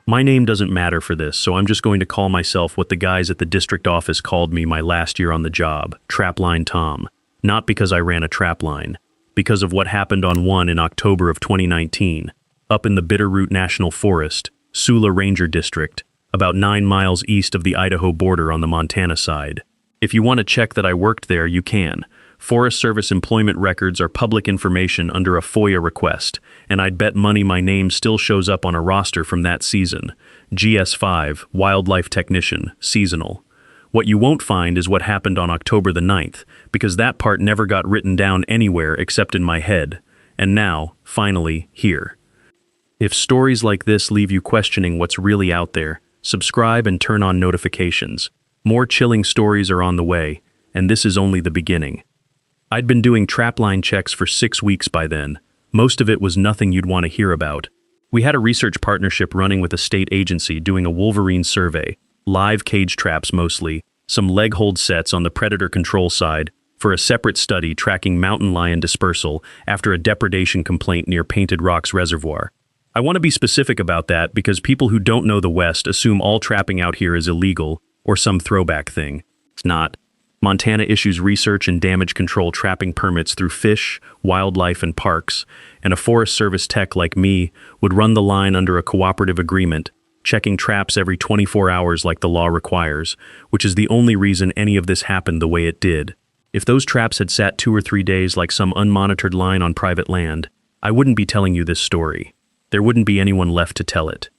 My name doesn't matter for this, so I'm just going to call myself what the guys at the district office called me my last year on the job, Trapline Tom. Not because I ran a trapline, because of what happened on one in October of 2019, up in the Bitterroot National Forest, Sula Ranger District, about 9 miles east of the Idaho border on the Montana side. If you want to check that I worked there, you can. Forest Service employment records are public information under a FOIA request, and I'd bet money my name still shows up on a roster from that season. GS5, Wildlife Technician, Seasonal. What you won't find is what happened on October the 9th, because that part never got written down anywhere except in my head. And now, finally, here. If stories like this leave you questioning what's really out there, subscribe and turn on notifications. More chilling stories are on the way, and this is only the beginning. I'd been doing trapline checks for 6 weeks by then. Most of it was nothing you'd want to hear about. We had a research partnership running with a state agency doing a wolverine survey, live cage traps mostly, some leg hold sets on the predator control side, for a separate study tracking mountain lion dispersal after a depredation complaint near Painted Rocks Reservoir. I want to be specific about that because people who don't know the West assume all trapping out here is illegal or some throwback thing. It's not. Montana issues research and damage control trapping permits through fish, wildlife, and parks, and a Forest Service tech like me would run the line under a cooperative agreement, checking traps every 24 hours like the law requires, which is the only reason any of this happened the way it did. If those traps had sat 2 or 3 days like some unmonitored line on private land, I wouldn't be telling you this story. There wouldn't be anyone left to tell it.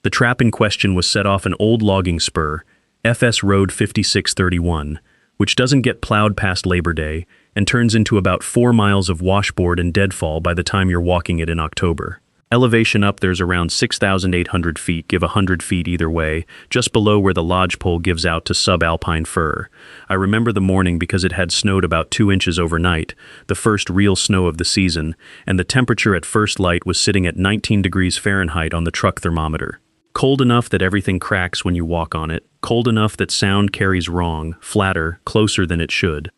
The trap in question was set off an old logging spur, FS Road 5631, which doesn't get plowed past Labor Day and turns into about 4 miles of washboard and deadfall by the time you're walking it in October. Elevation up there's around 6,800 feet, give 100 feet either way, just below where the lodgepole gives out to subalpine fir. I remember the morning because it had snowed about 2 inches overnight, the first real snow of the season, and the temperature at first light was sitting at 19 degrees Fahrenheit on the truck thermometer. Cold enough that everything cracks when you walk on it, cold enough that sound carries wrong, flatter, closer than it should.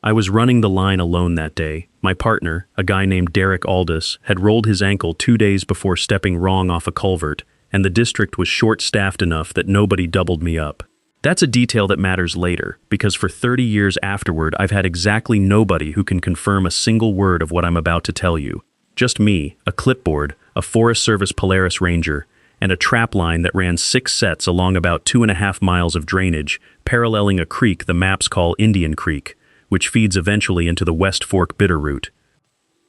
I was running the line alone that day. My partner, a guy named Derek Aldis, had rolled his ankle 2 days before stepping wrong off a culvert, and the district was short-staffed enough that nobody doubled me up. That's a detail that matters later, because for 30 years afterward I've had exactly nobody who can confirm a single word of what I'm about to tell you. Just me, a clipboard, a Forest Service Polaris Ranger, and a trap line that ran 6 sets along about 2.5 miles of drainage, paralleling a creek the maps call Indian Creek, which feeds eventually into the West Fork Bitterroot.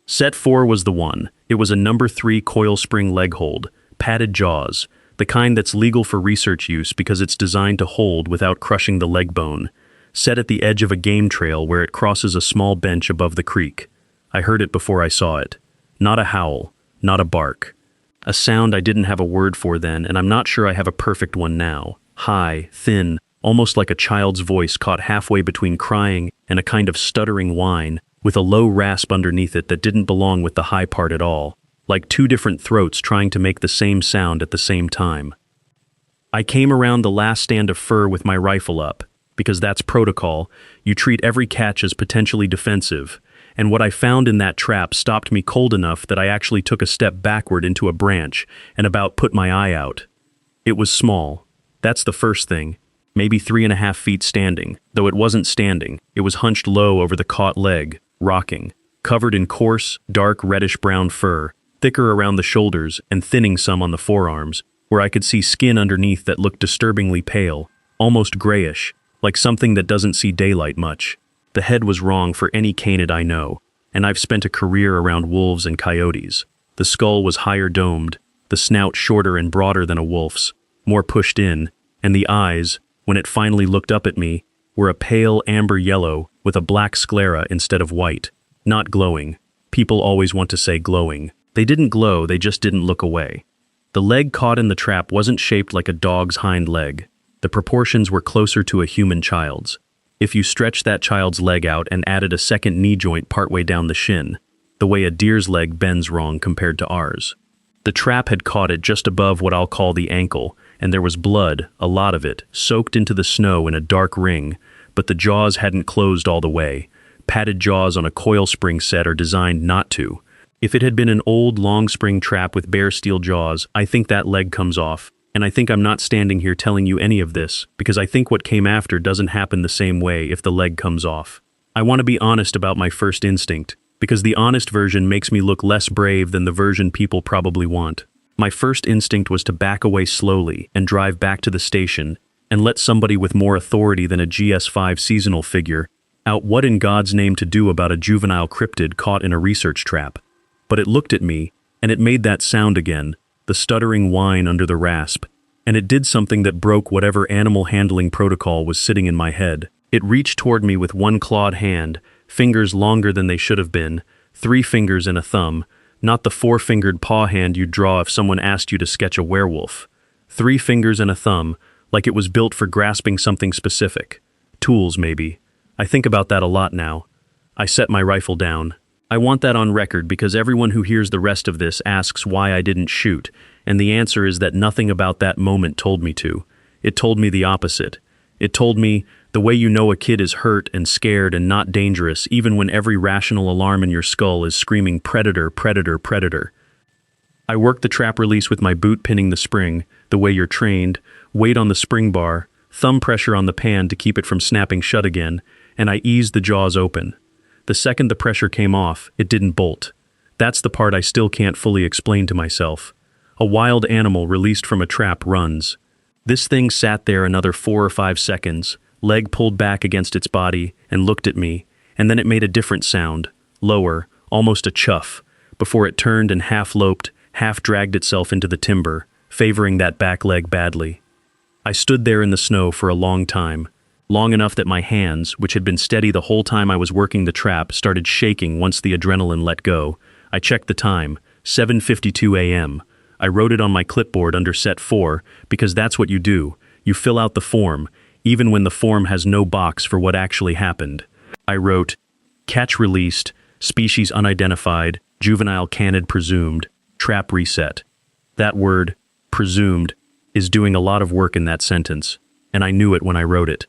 Set 4 was the one. It was a number 3 coil spring leg hold, padded jaws, the kind that's legal for research use because it's designed to hold without crushing the leg bone, set at the edge of a game trail where it crosses a small bench above the creek. I heard it before I saw it. Not a howl, not a bark. A sound I didn't have a word for then, and I'm not sure I have a perfect one now. High, thin, almost like a child's voice caught halfway between crying and a kind of stuttering whine, with a low rasp underneath it that didn't belong with the high part at all, like 2 different throats trying to make the same sound at the same time. I came around the last stand of fir with my rifle up, because that's protocol. You treat every catch as potentially defensive, and what I found in that trap stopped me cold enough that I actually took a step backward into a branch and about put my eye out. It was small. That's the first thing. Maybe 3.5 feet standing, though it wasn't standing. It was hunched low over the caught leg, rocking, covered in coarse, dark reddish-brown fur, thicker around the shoulders and thinning some on the forearms, where I could see skin underneath that looked disturbingly pale, almost grayish, like something that doesn't see daylight much. The head was wrong for any canid I know, and I've spent a career around wolves and coyotes. The skull was higher domed, the snout shorter and broader than a wolf's, more pushed in, and the eyes, when it finally looked up at me, were a pale amber yellow with a black sclera instead of white. Not glowing. People always want to say glowing. They didn't glow, they just didn't look away. The leg caught in the trap wasn't shaped like a dog's hind leg. The proportions were closer to a human child's. If you stretched that child's leg out and added a second knee joint partway down the shin, the way a deer's leg bends wrong compared to ours. The trap had caught it just above what I'll call the ankle, and there was blood, a lot of it, soaked into the snow in a dark ring, but the jaws hadn't closed all the way. Padded jaws on a coil spring set are designed not to. If it had been an old long spring trap with bare steel jaws, I think that leg comes off, And I think I'm not standing here telling you any of this, because I think what came after doesn't happen the same way if the leg comes off. I want to be honest about my first instinct, because the honest version makes me look less brave than the version people probably want. My first instinct was to back away slowly and drive back to the station and let somebody with more authority than a GS5 seasonal figure out what in God's name to do about a juvenile cryptid caught in a research trap. But it looked at me, and it made that sound again, the stuttering whine under the rasp, and it did something that broke whatever animal handling protocol was sitting in my head. It reached toward me with one clawed hand, fingers longer than they should have been, 3 fingers and a thumb, not the 4-fingered paw hand you'd draw if someone asked you to sketch a werewolf. 3 fingers and a thumb, like it was built for grasping something specific. Tools, maybe. I think about that a lot now. I set my rifle down. I want that on record because everyone who hears the rest of this asks why I didn't shoot, and the answer is that nothing about that moment told me to. It told me the opposite. It told me the way you know a kid is hurt and scared and not dangerous even when every rational alarm in your skull is screaming predator, predator, predator. I worked the trap release with my boot pinning the spring, the way you're trained, weight on the spring bar, thumb pressure on the pan to keep it from snapping shut again, and I eased the jaws open. The second the pressure came off, it didn't bolt. That's the part I still can't fully explain to myself. A wild animal released from a trap runs. This thing sat there another 4 or 5 seconds, leg pulled back against its body, and looked at me, and then it made a different sound, lower, almost a chuff, before it turned and half-loped, half-dragged itself into the timber, favoring that back leg badly. I stood there in the snow for a long time, long enough that my hands, which had been steady the whole time I was working the trap, started shaking once the adrenaline let go. I checked the time, 7:52 a.m. I wrote it on my clipboard under set 4, because that's what you do. You fill out the form, even when the form has no box for what actually happened. I wrote, catch released, species unidentified, juvenile canid presumed, trap reset. That word, presumed, is doing a lot of work in that sentence, and I knew it when I wrote it.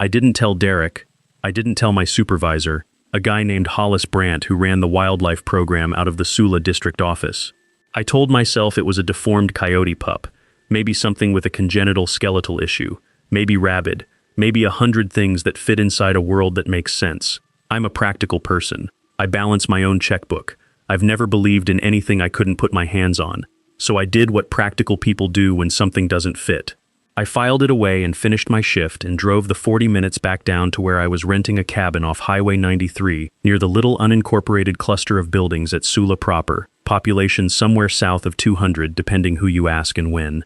I didn't tell Derek, I didn't tell my supervisor, a guy named Hollis Brandt who ran the wildlife program out of the Sula district office. I told myself it was a deformed coyote pup, maybe something with a congenital skeletal issue, maybe rabid, maybe 100 things that fit inside a world that makes sense. I'm a practical person. I balance my own checkbook. I've never believed in anything I couldn't put my hands on, so I did what practical people do when something doesn't fit. I filed it away and finished my shift and drove the 40 minutes back down to where I was renting a cabin off Highway 93 near the little unincorporated cluster of buildings at Sula proper, population somewhere south of 200 depending who you ask and when.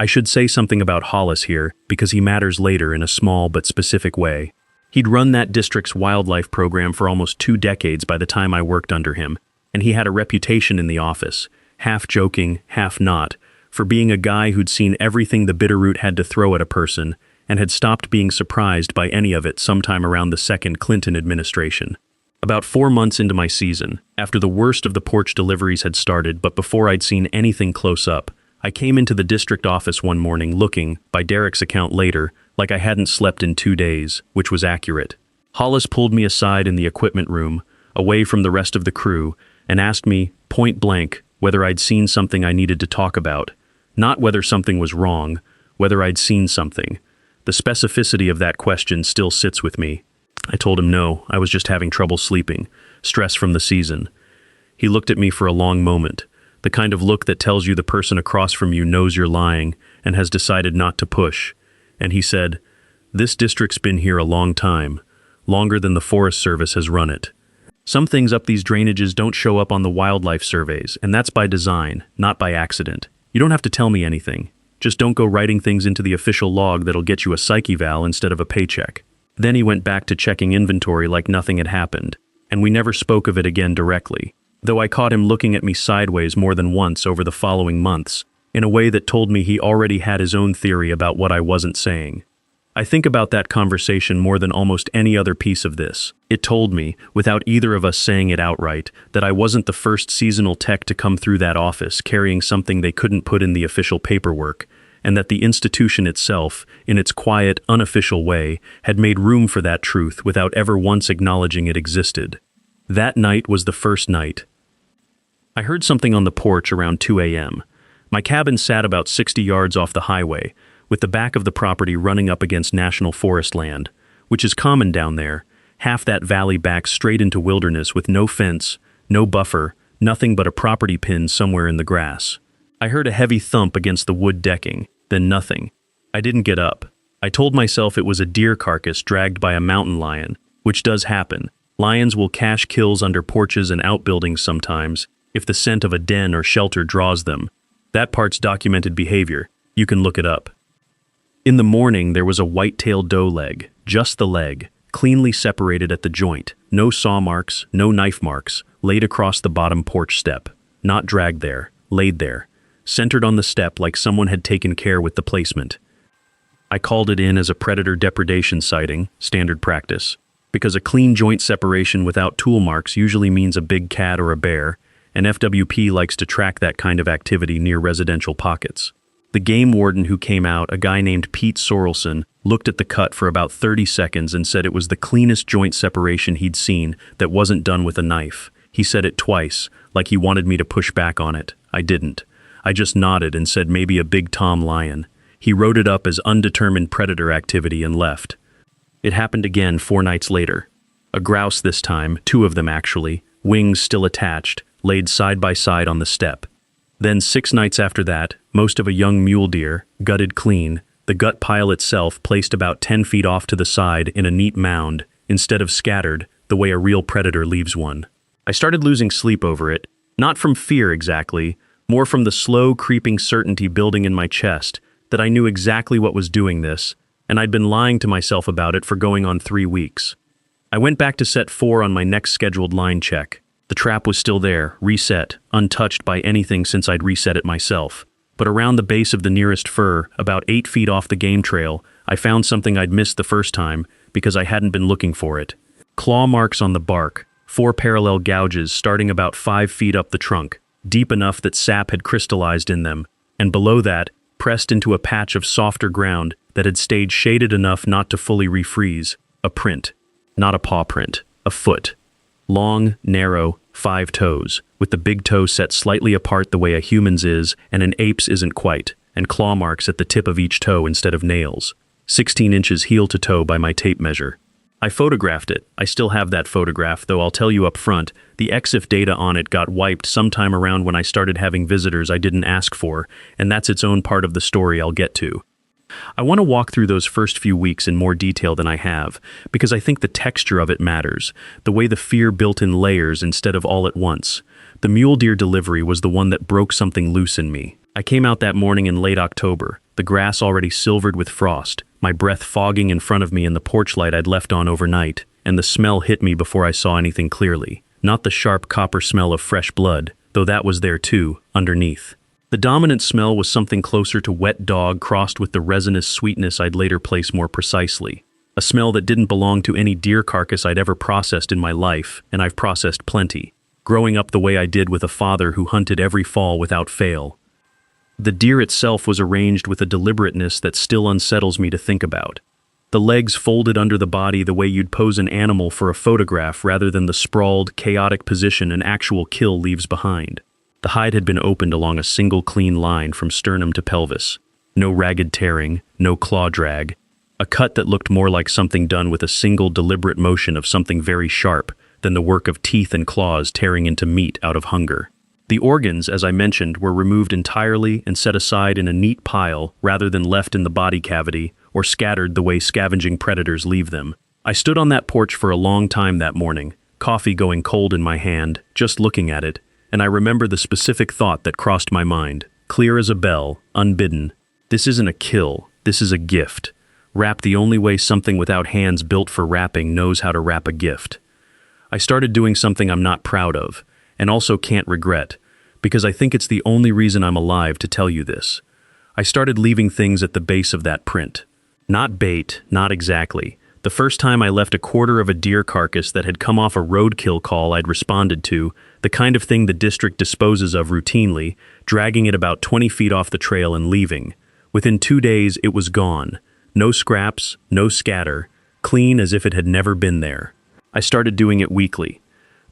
I should say something about Hollis here because he matters later in a small but specific way. He'd run that district's wildlife program for almost 2 decades by the time I worked under him, and he had a reputation in the office, half joking, half not, for being a guy who'd seen everything the Bitterroot had to throw at a person and had stopped being surprised by any of it sometime around the second Clinton administration. About 4 months into my season, after the worst of the Porch deliveries had started but before I'd seen anything close up, I came into the district office one morning looking, by Derek's account later, like I hadn't slept in 2 days, which was accurate. Hollis pulled me aside in the equipment room, away from the rest of the crew, and asked me, point blank, whether I'd seen something I needed to talk about. Not whether something was wrong, whether I'd seen something. The specificity of that question still sits with me. I told him no, I was just having trouble sleeping, stress from the season. He looked at me for a long moment, the kind of look that tells you the person across from you knows you're lying and has decided not to push. And he said, "This district's been here a long time, longer than the Forest Service has run it. Some things up these drainages don't show up on the wildlife surveys, and that's by design, not by accident. You don't have to tell me anything. Just don't go writing things into the official log that'll get you a psyche val instead of a paycheck." Then he went back to checking inventory like nothing had happened, and we never spoke of it again directly, though I caught him looking at me sideways more than once over the following months, in a way that told me he already had his own theory about what I wasn't saying. I think about that conversation more than almost any other piece of this. It told me, without either of us saying it outright, that I wasn't the first seasonal tech to come through that office carrying something they couldn't put in the official paperwork, and that the institution itself, in its quiet, unofficial way, had made room for that truth without ever once acknowledging it existed. That night was the first night. I heard something on the porch around 2 a.m. My cabin sat about 60 yards off the highway, with the back of the property running up against national forest land, which is common down there, half that valley back straight into wilderness with no fence, no buffer, nothing but a property pin somewhere in the grass. I heard a heavy thump against the wood decking, then nothing. I didn't get up. I told myself it was a deer carcass dragged by a mountain lion, which does happen. Lions will cache kills under porches and outbuildings sometimes, if the scent of a den or shelter draws them. That part's documented behavior. You can look it up. In the morning, there was a white-tailed doe leg, just the leg, cleanly separated at the joint, no saw marks, no knife marks, laid across the bottom porch step. Not dragged there, laid there, centered on the step like someone had taken care with the placement. I called it in as a predator depredation sighting, standard practice, because a clean joint separation without tool marks usually means a big cat or a bear, and FWP likes to track that kind of activity near residential pockets. The game warden who came out, a guy named Pete Sorrelson, looked at the cut for about 30 seconds and said it was the cleanest joint separation he'd seen that wasn't done with a knife. He said it twice, like he wanted me to push back on it. I didn't. I just nodded and said maybe a big tom lion. He wrote it up as undetermined predator activity and left. It happened again 4 nights later. A grouse this time, 2 of them actually, wings still attached, laid side by side on the step. Then 6 nights after that, most of a young mule deer, gutted clean, the gut pile itself placed about 10 feet off to the side in a neat mound, instead of scattered, the way a real predator leaves one. I started losing sleep over it, not from fear exactly, more from the slow creeping certainty building in my chest that I knew exactly what was doing this, and I'd been lying to myself about it for going on 3 weeks. I went back to set 4 on my next scheduled line check. The trap was still there, reset, untouched by anything since I'd reset it myself. But around the base of the nearest fir, about 8 feet off the game trail, I found something I'd missed the first time because I hadn't been looking for it. Claw marks on the bark, 4 parallel gouges starting about 5 feet up the trunk, deep enough that sap had crystallized in them, and below that, pressed into a patch of softer ground that had stayed shaded enough not to fully refreeze. A print. Not a paw print. A foot. Long, narrow, 5 toes, with the big toe set slightly apart the way a human's is and an ape's isn't quite, and claw marks at the tip of each toe instead of nails. 16 inches heel to toe by my tape measure. I photographed it. I still have that photograph, though I'll tell you up front, the EXIF data on it got wiped sometime around when I started having visitors I didn't ask for, and that's its own part of the story I'll get to. I want to walk through those first few weeks in more detail than I have, because I think the texture of it matters, the way the fear built in layers instead of all at once. The mule deer delivery was the one that broke something loose in me. I came out that morning in late October, the grass already silvered with frost, my breath fogging in front of me in the porch light I'd left on overnight, and the smell hit me before I saw anything clearly. Not the sharp copper smell of fresh blood, though that was there too, underneath. The dominant smell was something closer to wet dog crossed with the resinous sweetness I'd later place more precisely. A smell that didn't belong to any deer carcass I'd ever processed in my life, and I've processed plenty, growing up the way I did with a father who hunted every fall without fail. The deer itself was arranged with a deliberateness that still unsettles me to think about. The legs folded under the body the way you'd pose an animal for a photograph rather than the sprawled, chaotic position an actual kill leaves behind. The hide had been opened along a single clean line from sternum to pelvis. No ragged tearing, no claw drag. A cut that looked more like something done with a single deliberate motion of something very sharp than the work of teeth and claws tearing into meat out of hunger. The organs, as I mentioned, were removed entirely and set aside in a neat pile rather than left in the body cavity or scattered the way scavenging predators leave them. I stood on that porch for a long time that morning, coffee going cold in my hand, just looking at it, and I remember the specific thought that crossed my mind, clear as a bell, unbidden. This isn't a kill, this is a gift. Wrap the only way something without hands built for wrapping knows how to wrap a gift. I started doing something I'm not proud of, and also can't regret, because I think it's the only reason I'm alive to tell you this. I started leaving things at the base of that print. Not bait, not exactly. The first time I left a quarter of a deer carcass that had come off a roadkill call I'd responded to, the kind of thing the district disposes of routinely, dragging it about 20 feet off the trail and leaving. Within 2 days, it was gone. No scraps, no scatter, clean as if it had never been there. I started doing it weekly,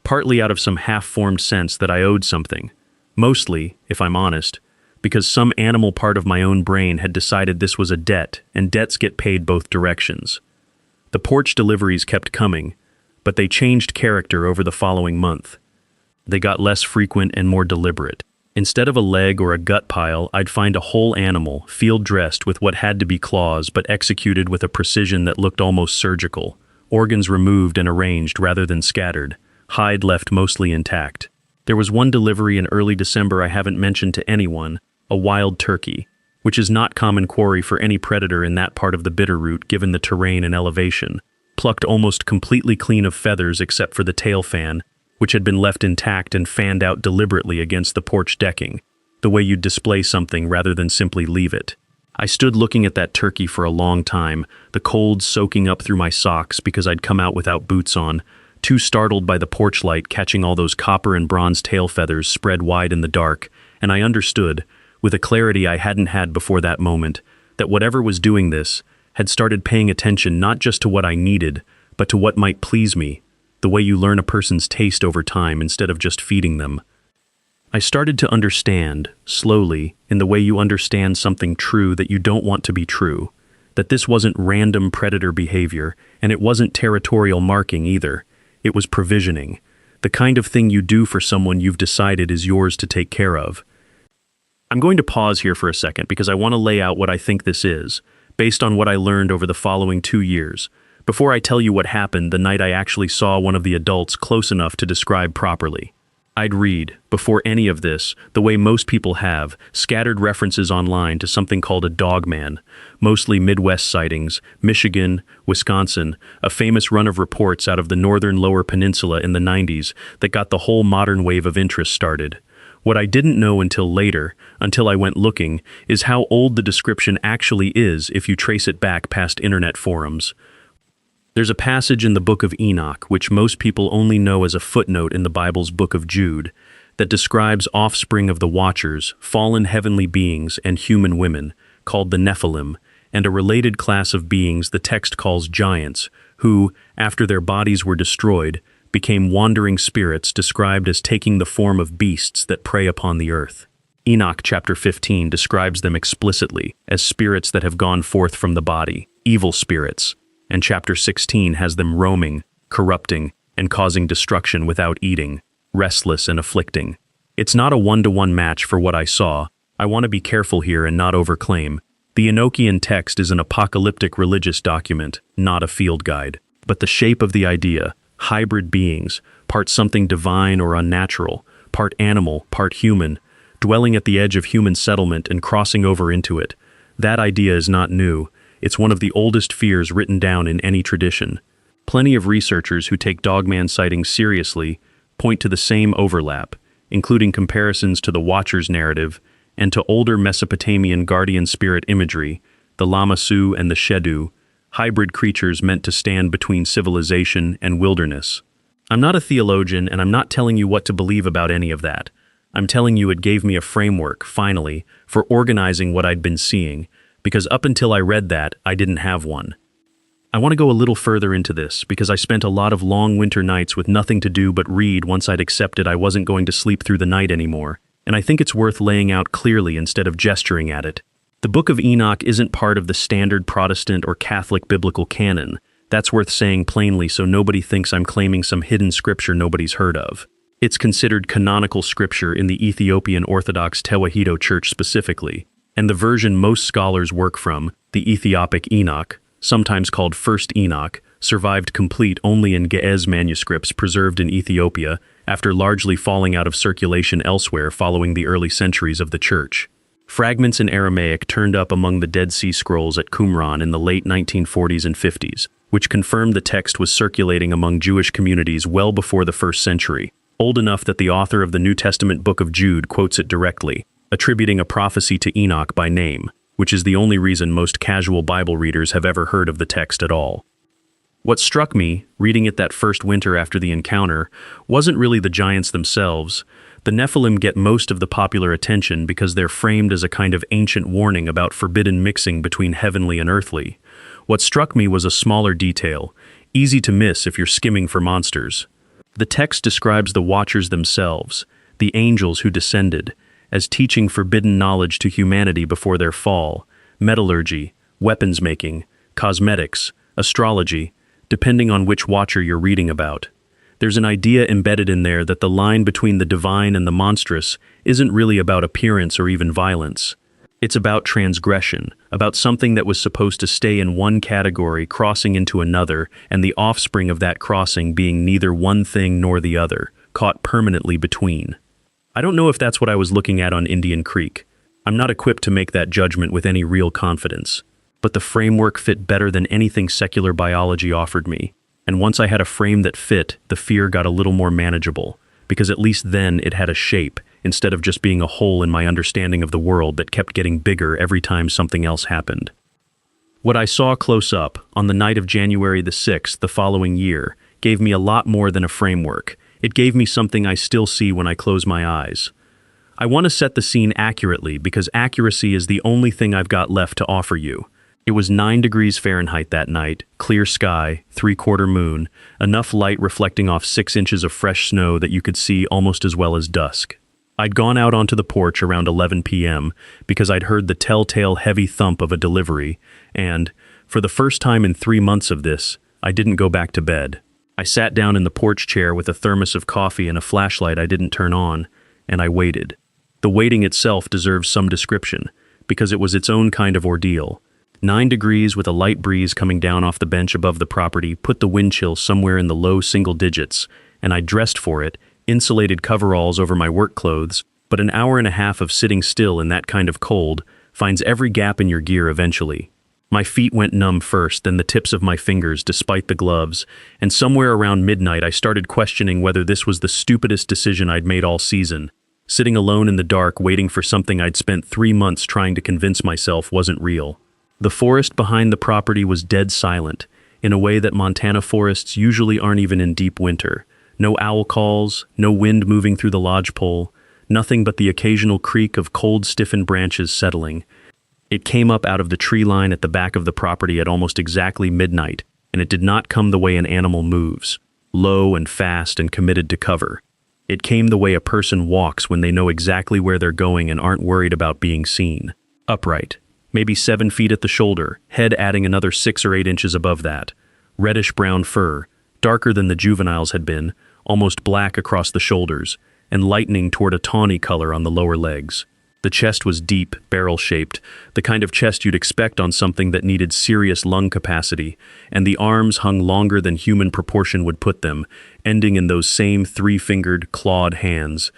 partly out of some half-formed sense that I owed something. Mostly, if I'm honest, because some animal part of my own brain had decided this was a debt, and debts get paid both directions. The porch deliveries kept coming, but they changed character over the following month. They got less frequent and more deliberate. Instead of a leg or a gut pile, I'd find a whole animal, field-dressed with what had to be claws but executed with a precision that looked almost surgical. Organs removed and arranged rather than scattered, hide left mostly intact. There was one delivery in early December I haven't mentioned to anyone, a wild turkey, which is not common quarry for any predator in that part of the Bitterroot given the terrain and elevation. Plucked almost completely clean of feathers except for the tail fan, which had been left intact and fanned out deliberately against the porch decking, the way you'd display something rather than simply leave it. I stood looking at that turkey for a long time, the cold soaking up through my socks because I'd come out without boots on, too startled by the porch light catching all those copper and bronze tail feathers spread wide in the dark, and I understood, with a clarity I hadn't had before that moment, that whatever was doing this had started paying attention not just to what I needed, but to what might please me, the way you learn a person's taste over time instead of just feeding them. I started to understand, slowly, in the way you understand something true that you don't want to be true, that this wasn't random predator behavior, and it wasn't territorial marking either. It was provisioning, the kind of thing you do for someone you've decided is yours to take care of. I'm going to pause here for a second because I want to lay out what I think this is, based on what I learned over the following 2 years, before I tell you what happened the night I actually saw one of the adults close enough to describe properly. I'd read, before any of this, the way most people have, scattered references online to something called a dogman, mostly Midwest sightings, Michigan, Wisconsin, a famous run of reports out of the northern Lower Peninsula in the 90s that got the whole modern wave of interest started. What I didn't know until later, until I went looking, is how old the description actually is if you trace it back past internet forums. There's a passage in the book of Enoch, which most people only know as a footnote in the Bible's book of Jude, that describes offspring of the Watchers, fallen heavenly beings and human women, called the Nephilim, and a related class of beings the text calls giants, who, after their bodies were destroyed, became wandering spirits described as taking the form of beasts that prey upon the earth. Enoch chapter 15 describes them explicitly as spirits that have gone forth from the body, evil spirits, and chapter 16 has them roaming, corrupting, and causing destruction without eating, restless and afflicting. It's not a one-to-one match for what I saw. I want to be careful here and not overclaim. The Enochian text is an apocalyptic religious document, not a field guide. But the shape of the idea, hybrid beings, part something divine or unnatural, part animal, part human, dwelling at the edge of human settlement and crossing over into it, that idea is not new. It's one of the oldest fears written down in any tradition. Plenty of researchers who take dogman sightings seriously point to the same overlap, including comparisons to the Watchers narrative and to older Mesopotamian guardian spirit imagery, the Lamassu and the Shedu, hybrid creatures meant to stand between civilization and wilderness. I'm not a theologian, and I'm not telling you what to believe about any of that. I'm telling you it gave me a framework, finally, for organizing what I'd been seeing, because up until I read that, I didn't have one. I want to go a little further into this, because I spent a lot of long winter nights with nothing to do but read once I'd accepted I wasn't going to sleep through the night anymore, and I think it's worth laying out clearly instead of gesturing at it. The Book of Enoch isn't part of the standard Protestant or Catholic biblical canon. That's worth saying plainly so nobody thinks I'm claiming some hidden scripture nobody's heard of. It's considered canonical scripture in the Ethiopian Orthodox Tewahedo Church specifically, and the version most scholars work from, the Ethiopic Enoch, sometimes called First Enoch, survived complete only in Ge'ez manuscripts preserved in Ethiopia after largely falling out of circulation elsewhere following the early centuries of the Church. Fragments in Aramaic turned up among the Dead Sea Scrolls at Qumran in the late 1940s and 50s, which confirmed the text was circulating among Jewish communities well before the 1st century, old enough that the author of the New Testament book of Jude quotes it directly, attributing a prophecy to Enoch by name, which is the only reason most casual Bible readers have ever heard of the text at all. What struck me, reading it that first winter after the encounter, wasn't really the giants themselves. The Nephilim get most of the popular attention because they're framed as a kind of ancient warning about forbidden mixing between heavenly and earthly. What struck me was a smaller detail, easy to miss if you're skimming for monsters. The text describes the Watchers themselves, the angels who descended, as teaching forbidden knowledge to humanity before their fall, metallurgy, weapons making, cosmetics, astrology, depending on which watcher you're reading about. There's an idea embedded in there that the line between the divine and the monstrous isn't really about appearance or even violence. It's about transgression, about something that was supposed to stay in one category crossing into another, and the offspring of that crossing being neither one thing nor the other, caught permanently between. I don't know if that's what I was looking at on Indian Creek. I'm not equipped to make that judgment with any real confidence. But the framework fit better than anything secular biology offered me. And once I had a frame that fit, the fear got a little more manageable, because at least then it had a shape, instead of just being a hole in my understanding of the world that kept getting bigger every time something else happened. What I saw close up, on the night of January the 6th the following year, gave me a lot more than a framework. It gave me something I still see when I close my eyes. I want to set the scene accurately because accuracy is the only thing I've got left to offer you. It was 9 degrees Fahrenheit that night, clear sky, 3/4 moon, enough light reflecting off 6 inches of fresh snow that you could see almost as well as dusk. I'd gone out onto the porch around 11 p.m. because I'd heard the telltale heavy thump of a delivery, and, for the first time in 3 months of this, I didn't go back to bed. I sat down in the porch chair with a thermos of coffee and a flashlight I didn't turn on, and I waited. The waiting itself deserves some description, because it was its own kind of ordeal. 9 degrees with a light breeze coming down off the bench above the property put the wind chill somewhere in the low single digits, and I dressed for it, insulated coveralls over my work clothes, but an hour and a half of sitting still in that kind of cold finds every gap in your gear eventually. My feet went numb first, then the tips of my fingers despite the gloves, and somewhere around midnight I started questioning whether this was the stupidest decision I'd made all season, sitting alone in the dark waiting for something I'd spent 3 months trying to convince myself wasn't real. The forest behind the property was dead silent, in a way that Montana forests usually aren't even in deep winter. No owl calls, no wind moving through the lodgepole, nothing but the occasional creak of cold, stiffened branches settling. It came up out of the tree line at the back of the property at almost exactly midnight, and it did not come the way an animal moves, low and fast and committed to cover. It came the way a person walks when they know exactly where they're going and aren't worried about being seen. Upright. Maybe 7 feet at the shoulder, head adding another 6 or 8 inches above that. Reddish-brown fur, darker than the juveniles had been, almost black across the shoulders, and lightening toward a tawny color on the lower legs. The chest was deep, barrel-shaped, the kind of chest you'd expect on something that needed serious lung capacity, and the arms hung longer than human proportion would put them, ending in those same 3-fingered, clawed hands.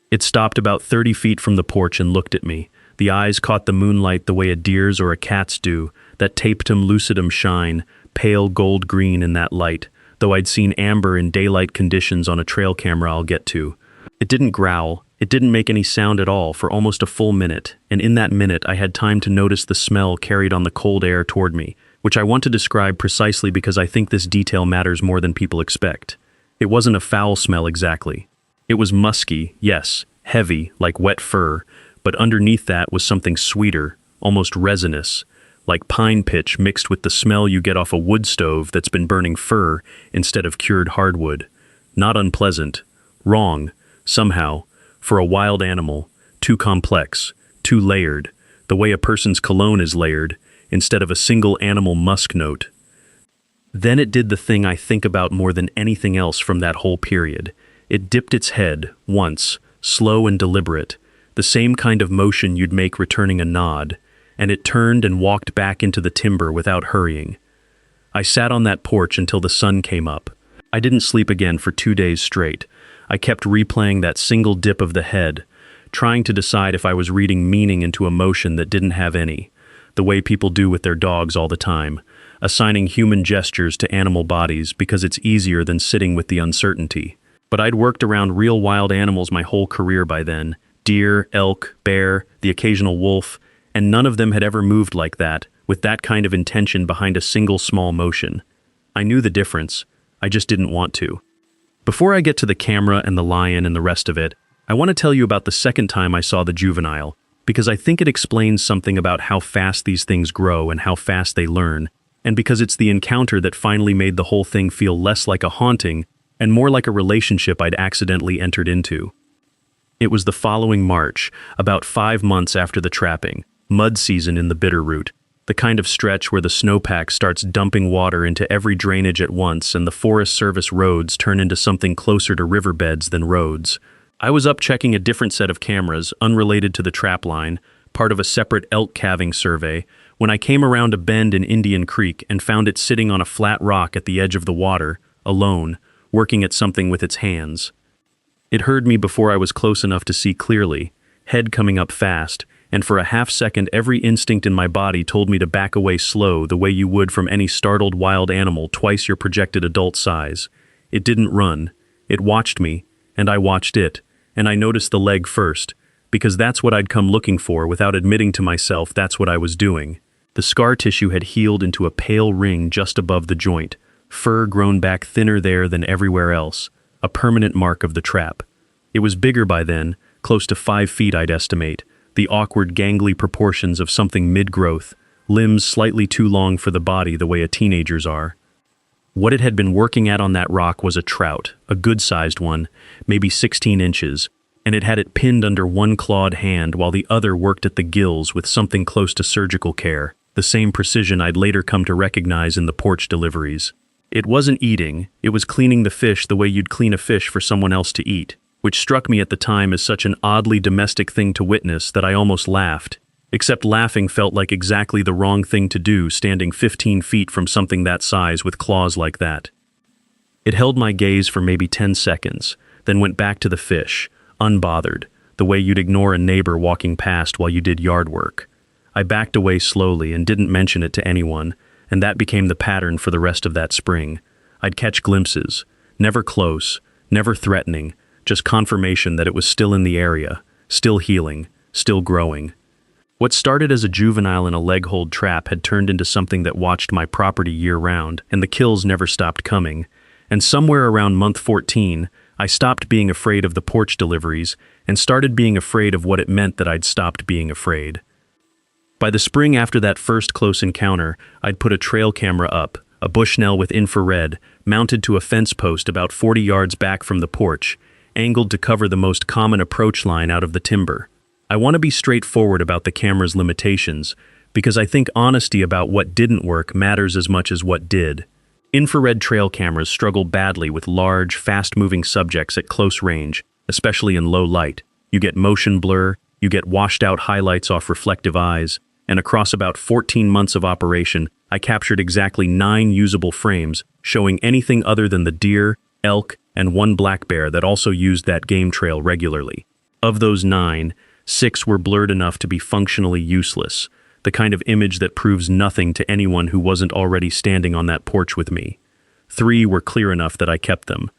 It stopped about 30 feet from the porch and looked at me. The eyes caught the moonlight the way a deer's or a cat's do, that tapetum lucidum shine, pale gold green in that light, though I'd seen amber in daylight conditions on a trail camera I'll get to. It didn't growl, it didn't make any sound at all for almost a full minute, and in that minute I had time to notice the smell carried on the cold air toward me, which I want to describe precisely because I think this detail matters more than people expect. It wasn't a foul smell exactly. It was musky, yes, heavy, like wet fur, but underneath that was something sweeter, almost resinous, like pine pitch mixed with the smell you get off a wood stove that's been burning fir instead of cured hardwood. Not unpleasant. Wrong, somehow, for a wild animal, too complex, too layered, the way a person's cologne is layered, instead of a single animal musk note. Then it did the thing I think about more than anything else from that whole period. It dipped its head, once, slow and deliberate, the same kind of motion you'd make returning a nod, and it turned and walked back into the timber without hurrying. I sat on that porch until the sun came up. I didn't sleep again for 2 days straight. I kept replaying that single dip of the head, trying to decide if I was reading meaning into emotion that didn't have any, the way people do with their dogs all the time, assigning human gestures to animal bodies because it's easier than sitting with the uncertainty. But I'd worked around real wild animals my whole career by then, deer, elk, bear, the occasional wolf, and none of them had ever moved like that, with that kind of intention behind a single small motion. I knew the difference, I just didn't want to. Before I get to the camera and the lion and the rest of it, I want to tell you about the second time I saw the juvenile, because I think it explains something about how fast these things grow and how fast they learn, and because it's the encounter that finally made the whole thing feel less like a haunting and more like a relationship I'd accidentally entered into. It was the following March, about 5 months after the trapping, mud season in the Bitterroot, the kind of stretch where the snowpack starts dumping water into every drainage at once and the Forest Service roads turn into something closer to riverbeds than roads. I was up checking a different set of cameras, unrelated to the trap line, part of a separate elk calving survey, when I came around a bend in Indian Creek and found it sitting on a flat rock at the edge of the water, alone, working at something with its hands. It heard me before I was close enough to see clearly, head coming up fast, and for a half-second every instinct in my body told me to back away slow the way you would from any startled wild animal twice your projected adult size. It didn't run. It watched me, and I watched it, and I noticed the leg first, because that's what I'd come looking for without admitting to myself that's what I was doing. The scar tissue had healed into a pale ring just above the joint, fur grown back thinner there than everywhere else, a permanent mark of the trap. It was bigger by then, close to 5 feet I'd estimate, the awkward gangly proportions of something mid-growth, limbs slightly too long for the body the way a teenager's are. What it had been working at on that rock was a trout, a good-sized one, maybe 16 inches, and it had it pinned under one clawed hand while the other worked at the gills with something close to surgical care, the same precision I'd later come to recognize in the Porch deliveries. It wasn't eating, it was cleaning the fish the way you'd clean a fish for someone else to eat, which struck me at the time as such an oddly domestic thing to witness that I almost laughed, except laughing felt like exactly the wrong thing to do standing 15 feet from something that size with claws like that. It held my gaze for maybe 10 seconds, then went back to the fish, unbothered, the way you'd ignore a neighbor walking past while you did yard work. I backed away slowly and didn't mention it to anyone, and that became the pattern for the rest of that spring. I'd catch glimpses, never close, never threatening, just confirmation that it was still in the area, still healing, still growing. What started as a juvenile in a leg-hold trap had turned into something that watched my property year-round, and the kills never stopped coming. And somewhere around month 14, I stopped being afraid of the Porch deliveries and started being afraid of what it meant that I'd stopped being afraid. By the spring after that first close encounter, I'd put a trail camera up, a Bushnell with infrared, mounted to a fence post about 40 yards back from the porch, angled to cover the most common approach line out of the timber. I want to be straightforward about the camera's limitations, because I think honesty about what didn't work matters as much as what did. Infrared trail cameras struggle badly with large, fast-moving subjects at close range, especially in low light. You get motion blur, you get washed-out highlights off reflective eyes, and across about 14 months of operation, I captured exactly 9 usable frames showing anything other than the deer, elk, and 1 black bear that also used that game trail regularly. Of those 9, 6 were blurred enough to be functionally useless, the kind of image that proves nothing to anyone who wasn't already standing on that porch with me. 3 were clear enough that I kept them.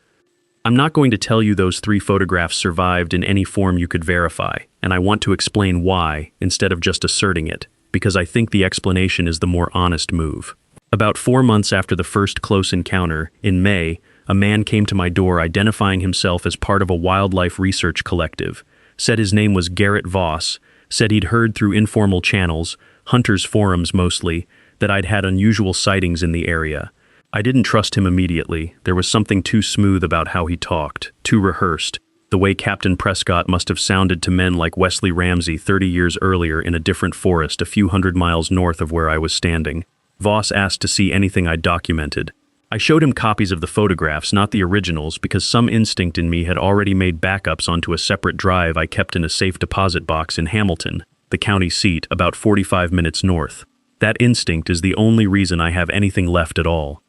I'm not going to tell you those 3 photographs survived in any form you could verify, and I want to explain why instead of just asserting it, because I think the explanation is the more honest move. About 4 months after the first close encounter, in May, a man came to my door identifying himself as part of a wildlife research collective, said his name was Garrett Voss, said he'd heard through informal channels, hunters' forums mostly, that I'd had unusual sightings in the area. I didn't trust him immediately. There was something too smooth about how he talked, too rehearsed, the way Captain Prescott must have sounded to men like Wesley Ramsey 30 years earlier in a different forest a few hundred miles north of where I was standing. Voss asked to see anything I'd documented. I showed him copies of the photographs, not the originals, because some instinct in me had already made backups onto a separate drive I kept in a safe deposit box in Hamilton, the county seat, about 45 minutes north. That instinct is the only reason I have anything left at all.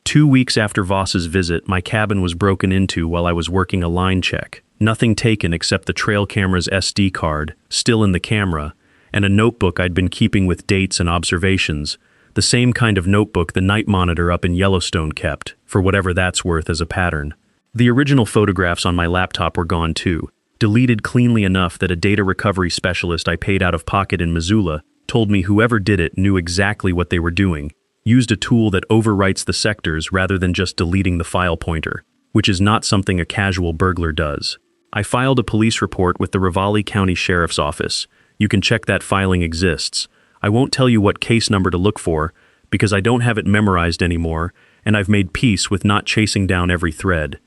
2 weeks after Voss's visit, my cabin was broken into while I was working a line check. Nothing taken except the trail camera's SD card, still in the camera, and a notebook I'd been keeping with dates and observations, the same kind of notebook the night monitor up in Yellowstone kept, for whatever that's worth as a pattern. The original photographs on my laptop were gone too, deleted cleanly enough that a data recovery specialist I paid out of pocket in Missoula told me whoever did it knew exactly what they were doing, used a tool that overwrites the sectors rather than just deleting the file pointer, which is not something a casual burglar does. I filed a police report with the Ravalli County Sheriff's Office. You can check that filing exists. I won't tell you what case number to look for, because I don't have it memorized anymore, and I've made peace with not chasing down every thread.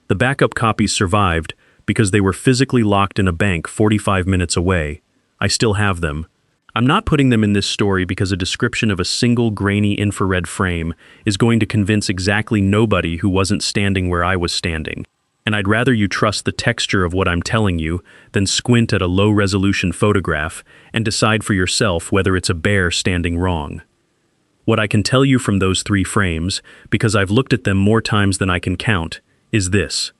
The backup copies survived, because they were physically locked in a bank 45 minutes away. I still have them. I'm not putting them in this story because a description of a single grainy infrared frame is going to convince exactly nobody who wasn't standing where I was standing. And I'd rather you trust the texture of what I'm telling you than squint at a low-resolution photograph and decide for yourself whether it's a bear standing wrong. What I can tell you from those 3 frames, because I've looked at them more times than I can count, is this.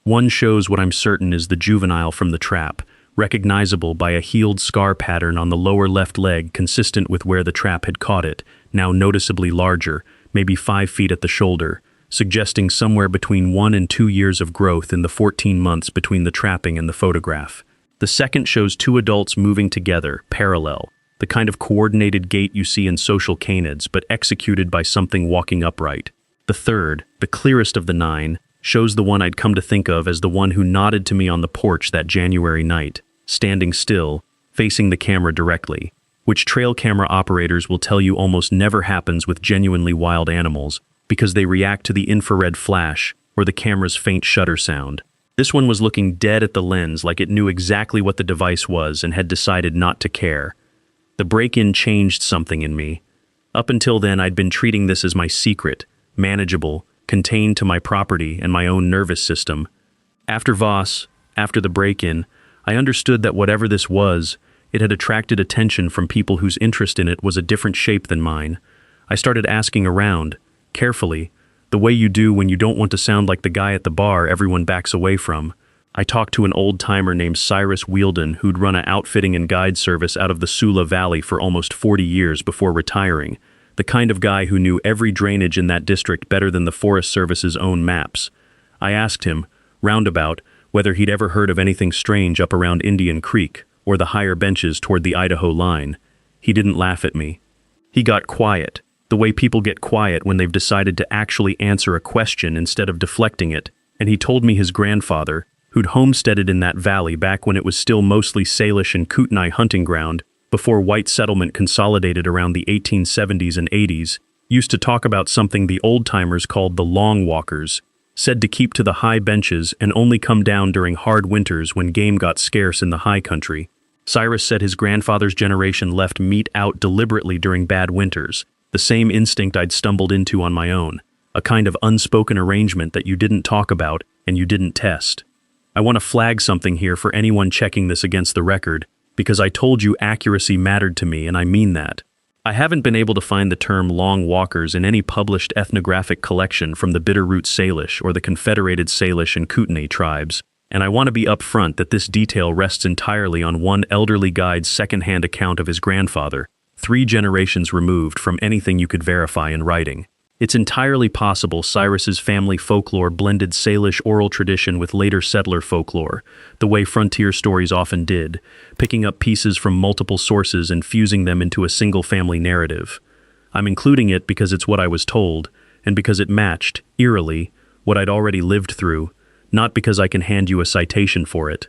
One shows what I'm certain is the juvenile from the trap, recognizable by a healed scar pattern on the lower left leg consistent with where the trap had caught it, now noticeably larger, maybe 5 feet at the shoulder, suggesting somewhere between 1 and 2 years of growth in the 14 months between the trapping and the photograph. The second shows 2 adults moving together, parallel, the kind of coordinated gait you see in social canids, but executed by something walking upright. The third, the clearest of the 9, shows the one I'd come to think of as the one who nodded to me on the porch that January night, standing still, facing the camera directly, which trail camera operators will tell you almost never happens with genuinely wild animals, because they react to the infrared flash or the camera's faint shutter sound. This one was looking dead at the lens like it knew exactly what the device was and had decided not to care. The break-in changed something in me. Up until then, I'd been treating this as my secret, manageable, contained to my property and my own nervous system. After Voss, after the break-in, I understood that whatever this was, it had attracted attention from people whose interest in it was a different shape than mine. I started asking around, carefully, the way you do when you don't want to sound like the guy at the bar everyone backs away from. I talked to an old-timer named Cyrus Wheeldon who'd run an outfitting and guide service out of the Sula Valley for almost 40 years before retiring, the kind of guy who knew every drainage in that district better than the Forest Service's own maps. I asked him, roundabout, whether he'd ever heard of anything strange up around Indian Creek or the higher benches toward the Idaho line. He didn't laugh at me. He got quiet, the way people get quiet when they've decided to actually answer a question instead of deflecting it, and he told me his grandfather, who'd homesteaded in that valley back when it was still mostly Salish and Kootenai hunting ground, before white settlement consolidated around the 1870s and 80s, used to talk about something the old-timers called the long walkers, said to keep to the high benches and only come down during hard winters when game got scarce in the high country. Cyrus said his grandfather's generation left meat out deliberately during bad winters, the same instinct I'd stumbled into on my own, a kind of unspoken arrangement that you didn't talk about and you didn't test. I want to flag something here for anyone checking this against the record, because I told you accuracy mattered to me, and I mean that. I haven't been able to find the term long walkers in any published ethnographic collection from the Bitterroot Salish or the Confederated Salish and Kootenai tribes, and I want to be upfront that this detail rests entirely on one elderly guide's second-hand account of his grandfather, 3 generations removed from anything you could verify in writing. It's entirely possible Cyrus's family folklore blended Salish oral tradition with later settler folklore, the way frontier stories often did, picking up pieces from multiple sources and fusing them into a single family narrative. I'm including it because it's what I was told, and because it matched, eerily, what I'd already lived through, not because I can hand you a citation for it.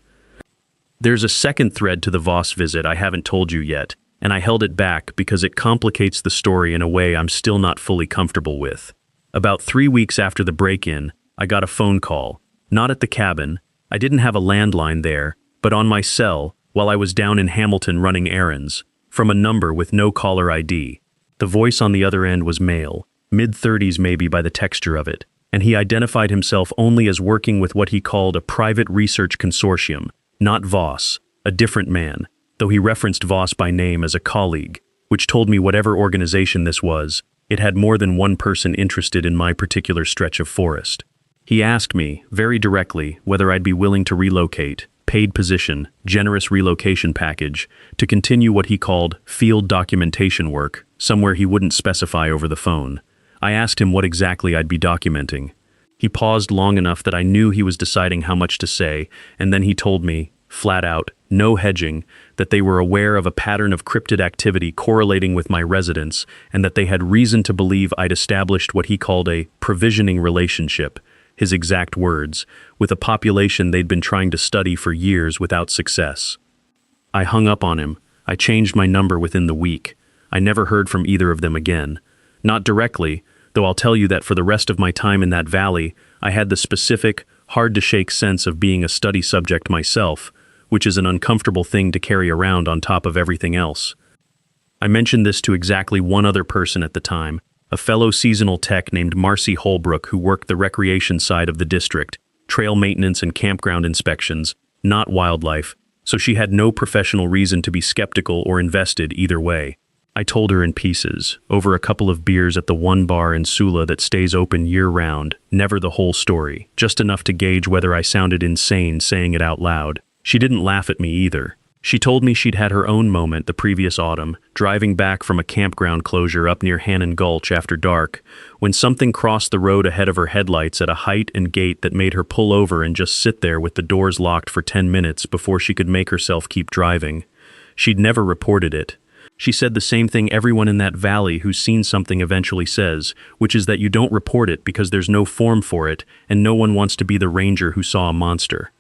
There's a second thread to the Voss visit I haven't told you yet, and I held it back because it complicates the story in a way I'm still not fully comfortable with. About 3 weeks after the break-in, I got a phone call, not at the cabin, I didn't have a landline there, but on my cell, while I was down in Hamilton running errands, from a number with no caller ID. The voice on the other end was male, mid-30s maybe by the texture of it, and he identified himself only as working with what he called a private research consortium, not Voss, a different man, though he referenced Voss by name as a colleague, which told me whatever organization this was, it had more than one person interested in my particular stretch of forest. He asked me, very directly, whether I'd be willing to relocate, paid position, generous relocation package, to continue what he called field documentation work, somewhere he wouldn't specify over the phone. I asked him what exactly I'd be documenting. He paused long enough that I knew he was deciding how much to say, and then he told me, flat out, no hedging, that they were aware of a pattern of cryptid activity correlating with my residence, and that they had reason to believe I'd established what he called a provisioning relationship, his exact words, with a population they'd been trying to study for years without success. I hung up on him. I changed my number within the week. I never heard from either of them again. Not directly, though I'll tell you that for the rest of my time in that valley, I had the specific, hard-to-shake sense of being a study subject myself, which is an uncomfortable thing to carry around on top of everything else. I mentioned this to exactly one other person at the time, a fellow seasonal tech named Marcy Holbrook who worked the recreation side of the district, trail maintenance and campground inspections, not wildlife, so she had no professional reason to be skeptical or invested either way. I told her in pieces, over a couple of beers at the one bar in Sula that stays open year-round, never the whole story, just enough to gauge whether I sounded insane saying it out loud. She didn't laugh at me either. She told me she'd had her own moment the previous autumn, driving back from a campground closure up near Hannon Gulch after dark, when something crossed the road ahead of her headlights at a height and gait that made her pull over and just sit there with the doors locked for 10 minutes before she could make herself keep driving. She'd never reported it. She said the same thing everyone in that valley who's seen something eventually says, which is that you don't report it because there's no form for it and no one wants to be the ranger who saw a monster.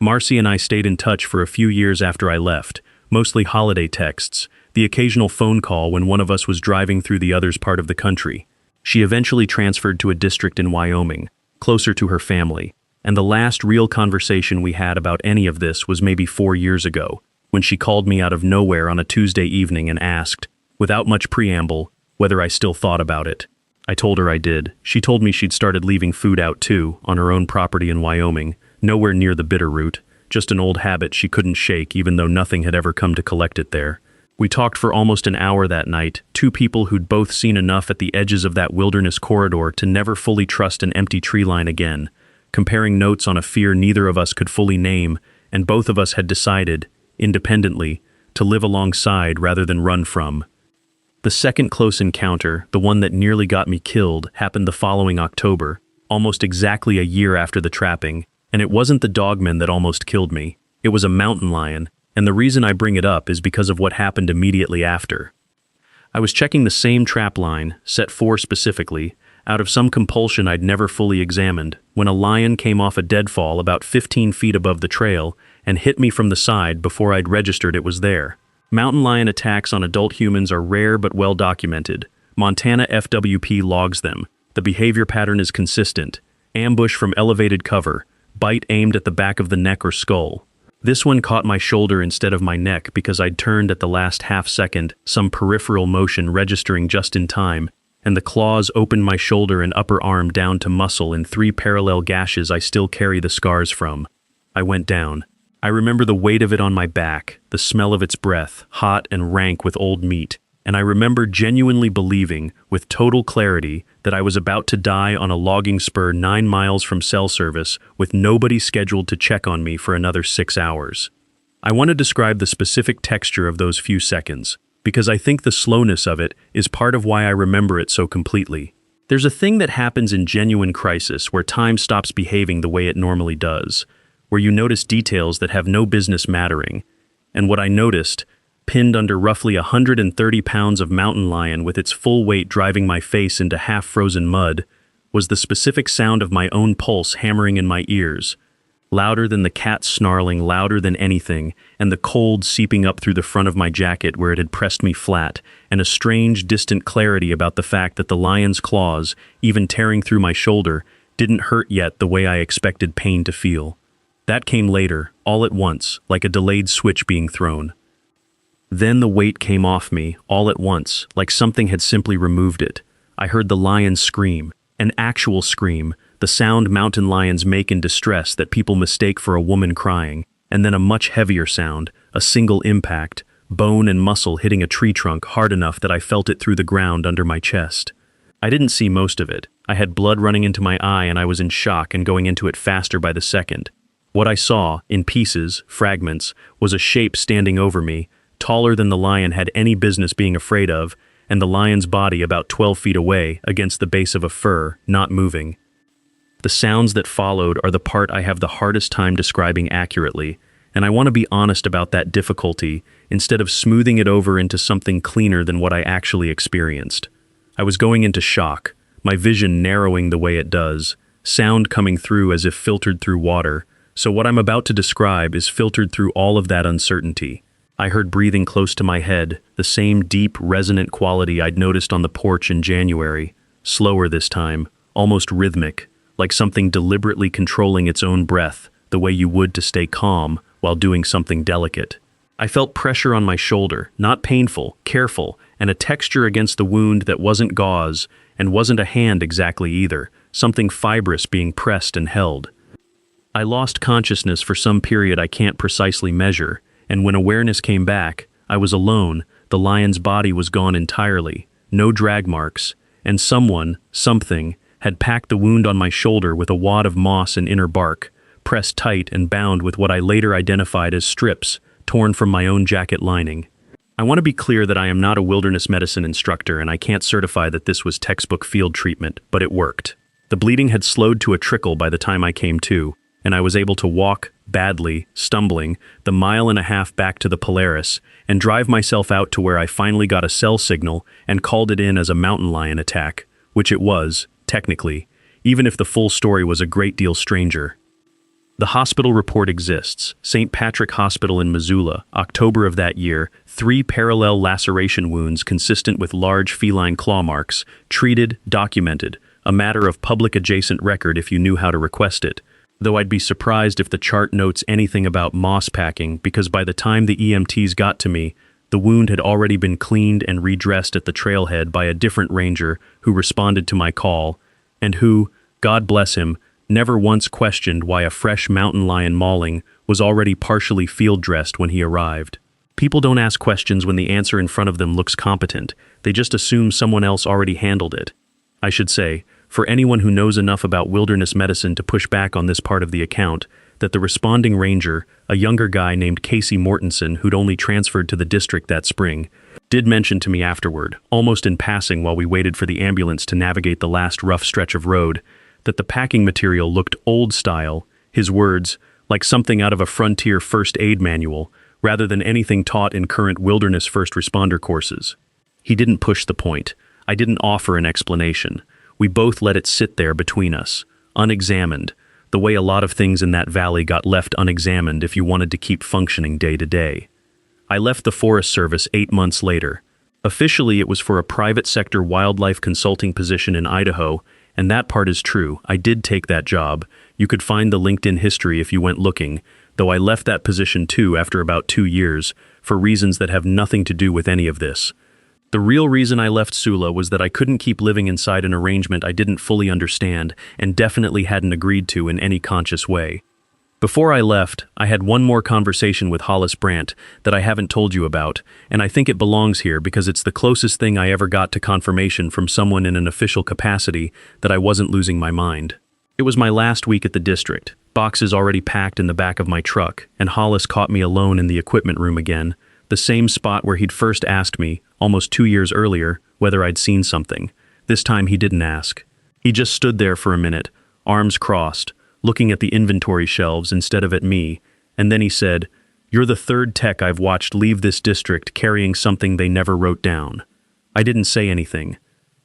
Marcy and I stayed in touch for a few years after I left, mostly holiday texts, the occasional phone call when one of us was driving through the other's part of the country. She eventually transferred to a district in Wyoming, closer to her family, and the last real conversation we had about any of this was maybe 4 years ago, when she called me out of nowhere on a Tuesday evening and asked, without much preamble, whether I still thought about it. I told her I did. She told me she'd started leaving food out too, on her own property in Wyoming, nowhere near the Bitterroot, just an old habit she couldn't shake even though nothing had ever come to collect it there. We talked for almost an hour that night, two people who'd both seen enough at the edges of that wilderness corridor to never fully trust an empty tree line again, comparing notes on a fear neither of us could fully name, and both of us had decided, independently, to live alongside rather than run from. The second close encounter, the one that nearly got me killed, happened the following October, almost exactly a year after the trapping, and it wasn't the dogman that almost killed me. It was a mountain lion, and the reason I bring it up is because of what happened immediately after. I was checking the same trap line, set 4 specifically, out of some compulsion I'd never fully examined, when a lion came off a deadfall about 15 feet above the trail and hit me from the side before I'd registered it was there. Mountain lion attacks on adult humans are rare but well documented. Montana FWP logs them. The behavior pattern is consistent. Ambush from elevated cover. Bite aimed at the back of the neck or skull. This one caught my shoulder instead of my neck because I'd turned at the last half second, some peripheral motion registering just in time, and the claws opened my shoulder and upper arm down to muscle in 3 parallel gashes I still carry the scars from. I went down. I remember the weight of it on my back, the smell of its breath, hot and rank with old meat, and I remember genuinely believing, with total clarity, that I was about to die on a logging spur 9 miles from cell service with nobody scheduled to check on me for another 6 hours. I want to describe the specific texture of those few seconds, because I think the slowness of it is part of why I remember it so completely. There's a thing that happens in genuine crisis where time stops behaving the way it normally does, where you notice details that have no business mattering, and what I noticed, pinned under roughly 130 pounds of mountain lion with its full weight driving my face into half-frozen mud, was the specific sound of my own pulse hammering in my ears, louder than the cat snarling, louder than anything, and the cold seeping up through the front of my jacket where it had pressed me flat, and a strange, distant clarity about the fact that the lion's claws, even tearing through my shoulder, didn't hurt yet the way I expected pain to feel. That came later, all at once, like a delayed switch being thrown. Then the weight came off me, all at once, like something had simply removed it. I heard the lion scream, an actual scream, the sound mountain lions make in distress that people mistake for a woman crying, and then a much heavier sound, a single impact, bone and muscle hitting a tree trunk hard enough that I felt it through the ground under my chest. I didn't see most of it. I had blood running into my eye and I was in shock and going into it faster by the second. What I saw, in pieces, fragments, was a shape standing over me, taller than the lion had any business being afraid of, and the lion's body about 12 feet away, against the base of a fir, not moving. The sounds that followed are the part I have the hardest time describing accurately, and I want to be honest about that difficulty, instead of smoothing it over into something cleaner than what I actually experienced. I was going into shock, my vision narrowing the way it does, sound coming through as if filtered through water, so what I'm about to describe is filtered through all of that uncertainty. I heard breathing close to my head, the same deep, resonant quality I'd noticed on the porch in January, slower this time, almost rhythmic, like something deliberately controlling its own breath, the way you would to stay calm while doing something delicate. I felt pressure on my shoulder, not painful, careful, and a texture against the wound that wasn't gauze and wasn't a hand exactly either, something fibrous being pressed and held. I lost consciousness for some period I can't precisely measure, and when awareness came back, I was alone. The lion's body was gone entirely, no drag marks, and something, had packed the wound on my shoulder with a wad of moss and inner bark, pressed tight and bound with what I later identified as strips, torn from my own jacket lining. I want to be clear that I am not a wilderness medicine instructor and I can't certify that this was textbook field treatment, but it worked. The bleeding had slowed to a trickle by the time I came to, and I was able to walk, badly, stumbling, the 1.5 miles back to the Polaris, and drive myself out to where I finally got a cell signal and called it in as a mountain lion attack, which it was, technically, even if the full story was a great deal stranger. The hospital report exists. St. Patrick Hospital in Missoula, October of that year, 3 parallel laceration wounds consistent with large feline claw marks, treated, documented, a matter of public adjacent record if you knew how to request it. Though I'd be surprised if the chart notes anything about moss packing, because by the time the EMTs got to me, the wound had already been cleaned and redressed at the trailhead by a different ranger who responded to my call, and who, God bless him, never once questioned why a fresh mountain lion mauling was already partially field-dressed when he arrived. People don't ask questions when the answer in front of them looks competent. They just assume someone else already handled it. I should say, for anyone who knows enough about wilderness medicine to push back on this part of the account, that the responding ranger, a younger guy named Casey Mortensen who'd only transferred to the district that spring, did mention to me afterward, almost in passing while we waited for the ambulance to navigate the last rough stretch of road, that the packing material looked old style, his words, like something out of a frontier first aid manual, rather than anything taught in current wilderness first responder courses. He didn't push the point. I didn't offer an explanation. We both let it sit there between us, unexamined, the way a lot of things in that valley got left unexamined if you wanted to keep functioning day to day. I left the Forest Service 8 months later. Officially, it was for a private sector wildlife consulting position in Idaho, and that part is true. I did take that job. You could find the LinkedIn history if you went looking, though I left that position too after about 2 years, for reasons that have nothing to do with any of this. The real reason I left Sula was that I couldn't keep living inside an arrangement I didn't fully understand and definitely hadn't agreed to in any conscious way. Before I left, I had one more conversation with Hollis Brandt that I haven't told you about, and I think it belongs here because it's the closest thing I ever got to confirmation from someone in an official capacity that I wasn't losing my mind. It was my last week at the district, boxes already packed in the back of my truck, and Hollis caught me alone in the equipment room again, the same spot where he'd first asked me, almost 2 years earlier, whether I'd seen something. This time he didn't ask. He just stood there for a minute, arms crossed, looking at the inventory shelves instead of at me, and then he said, "You're the third tech I've watched leave this district carrying something they never wrote down." I didn't say anything.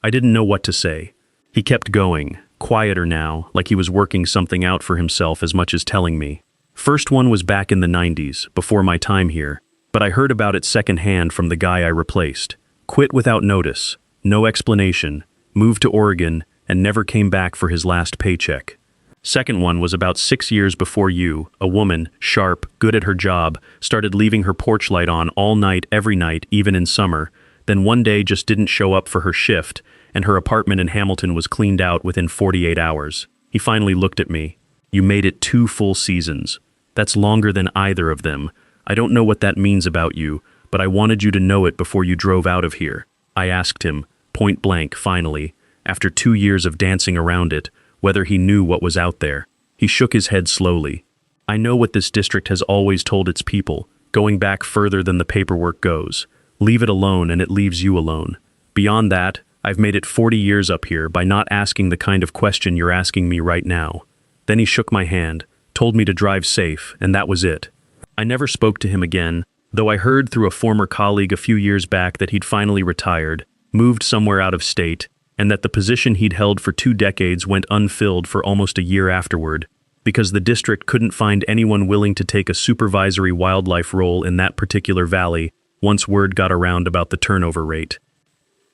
I didn't know what to say. He kept going, quieter now, like he was working something out for himself as much as telling me. First one was back in the 90s, before my time here, but I heard about it secondhand from the guy I replaced. Quit without notice, no explanation, moved to Oregon, and never came back for his last paycheck. Second one was about 6 years before you. A woman, sharp, good at her job, started leaving her porch light on all night, every night, even in summer, then one day just didn't show up for her shift, and her apartment in Hamilton was cleaned out within 48 hours. He finally looked at me. "You made it 2 full seasons. That's longer than either of them. I don't know what that means about you, but I wanted you to know it before you drove out of here." I asked him, point blank, finally, after 2 years of dancing around it, whether he knew what was out there. He shook his head slowly. "I know what this district has always told its people, going back further than the paperwork goes. Leave it alone and it leaves you alone. Beyond that, I've made it 40 years up here by not asking the kind of question you're asking me right now." Then he shook my hand, told me to drive safe, and that was it. I never spoke to him again, though I heard through a former colleague a few years back that he'd finally retired, moved somewhere out of state, and that the position he'd held for 2 decades went unfilled for almost a year afterward, because the district couldn't find anyone willing to take a supervisory wildlife role in that particular valley once word got around about the turnover rate.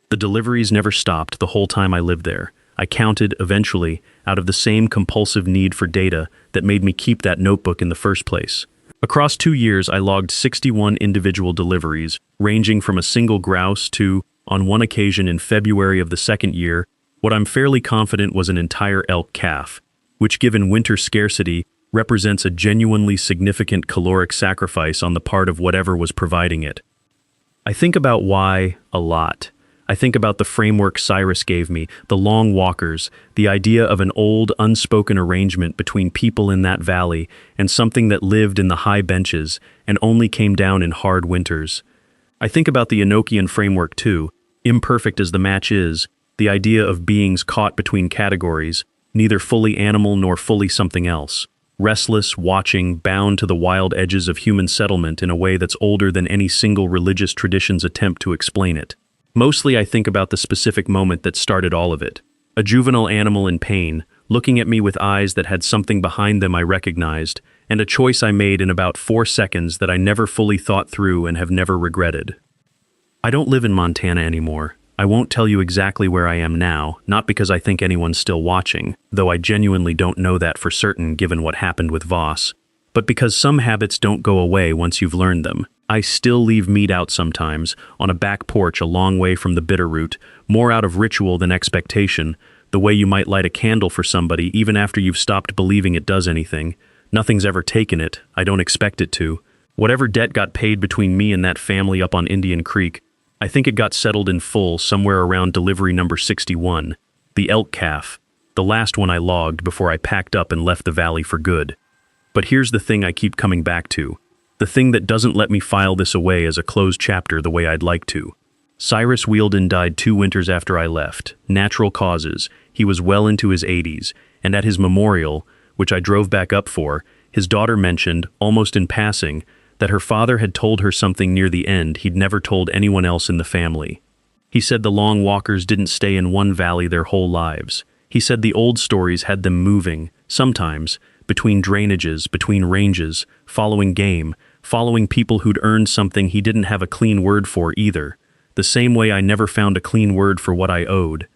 The deliveries never stopped the whole time I lived there. I counted, eventually, out of the same compulsive need for data that made me keep that notebook in the first place. Across 2 years, I logged 61 individual deliveries, ranging from a single grouse to, on one occasion in February of the second year, what I'm fairly confident was an entire elk calf, which given winter scarcity, represents a genuinely significant caloric sacrifice on the part of whatever was providing it. I think about why a lot. I think about the framework Cyrus gave me, the long walkers, the idea of an old, unspoken arrangement between people in that valley and something that lived in the high benches and only came down in hard winters. I think about the Enochian framework too, imperfect as the match is, the idea of beings caught between categories, neither fully animal nor fully something else. Restless, watching, bound to the wild edges of human settlement in a way that's older than any single religious tradition's attempt to explain it. Mostly I think about the specific moment that started all of it. A juvenile animal in pain, looking at me with eyes that had something behind them I recognized, and a choice I made in about 4 seconds that I never fully thought through and have never regretted. I don't live in Montana anymore. I won't tell you exactly where I am now, not because I think anyone's still watching, though I genuinely don't know that for certain given what happened with Voss, but because some habits don't go away once you've learned them. I still leave meat out sometimes, on a back porch a long way from the Bitterroot, more out of ritual than expectation, the way you might light a candle for somebody even after you've stopped believing it does anything. Nothing's ever taken it, I don't expect it to. Whatever debt got paid between me and that family up on Indian Creek, I think it got settled in full somewhere around delivery number 61, the elk calf, the last one I logged before I packed up and left the valley for good. But here's the thing I keep coming back to, the thing that doesn't let me file this away as a closed chapter the way I'd like to. Cyrus Wheeldon died 2 winters after I left, natural causes, he was well into his 80s, and at his memorial, which I drove back up for, his daughter mentioned, almost in passing, that her father had told her something near the end he'd never told anyone else in the family. He said the long walkers didn't stay in one valley their whole lives. He said the old stories had them moving, sometimes, between drainages, between ranges, following game, following people who'd earned something he didn't have a clean word for either, the same way I never found a clean word for what I owed.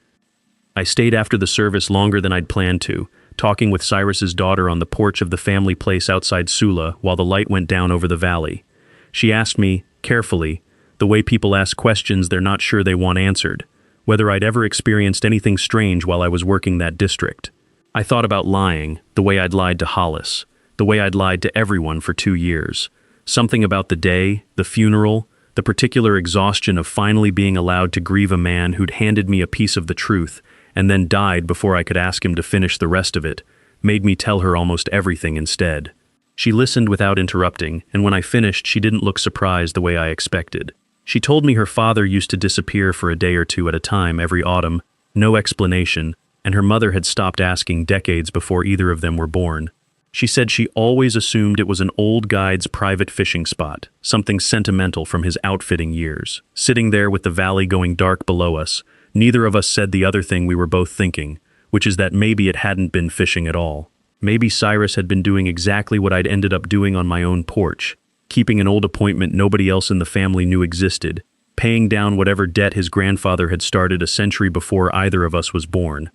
I stayed after the service longer than I'd planned to, talking with Cyrus's daughter on the porch of the family place outside Sula while the light went down over the valley. She asked me, carefully, the way people ask questions they're not sure they want answered, whether I'd ever experienced anything strange while I was working that district. I thought about lying, the way I'd lied to Hollis, the way I'd lied to everyone for 2 years. Something about the day, the funeral, the particular exhaustion of finally being allowed to grieve a man who'd handed me a piece of the truth and then died before I could ask him to finish the rest of it, made me tell her almost everything instead. She listened without interrupting, and when I finished she didn't look surprised the way I expected. She told me her father used to disappear for a day or two at a time every autumn, no explanation, and her mother had stopped asking decades before either of them were born. She said she always assumed it was an old guide's private fishing spot, something sentimental from his outfitting years. Sitting there with the valley going dark below us, neither of us said the other thing we were both thinking, which is that maybe it hadn't been fishing at all. Maybe Cyrus had been doing exactly what I'd ended up doing on my own porch, keeping an old appointment nobody else in the family knew existed, paying down whatever debt his grandfather had started a century before either of us was born.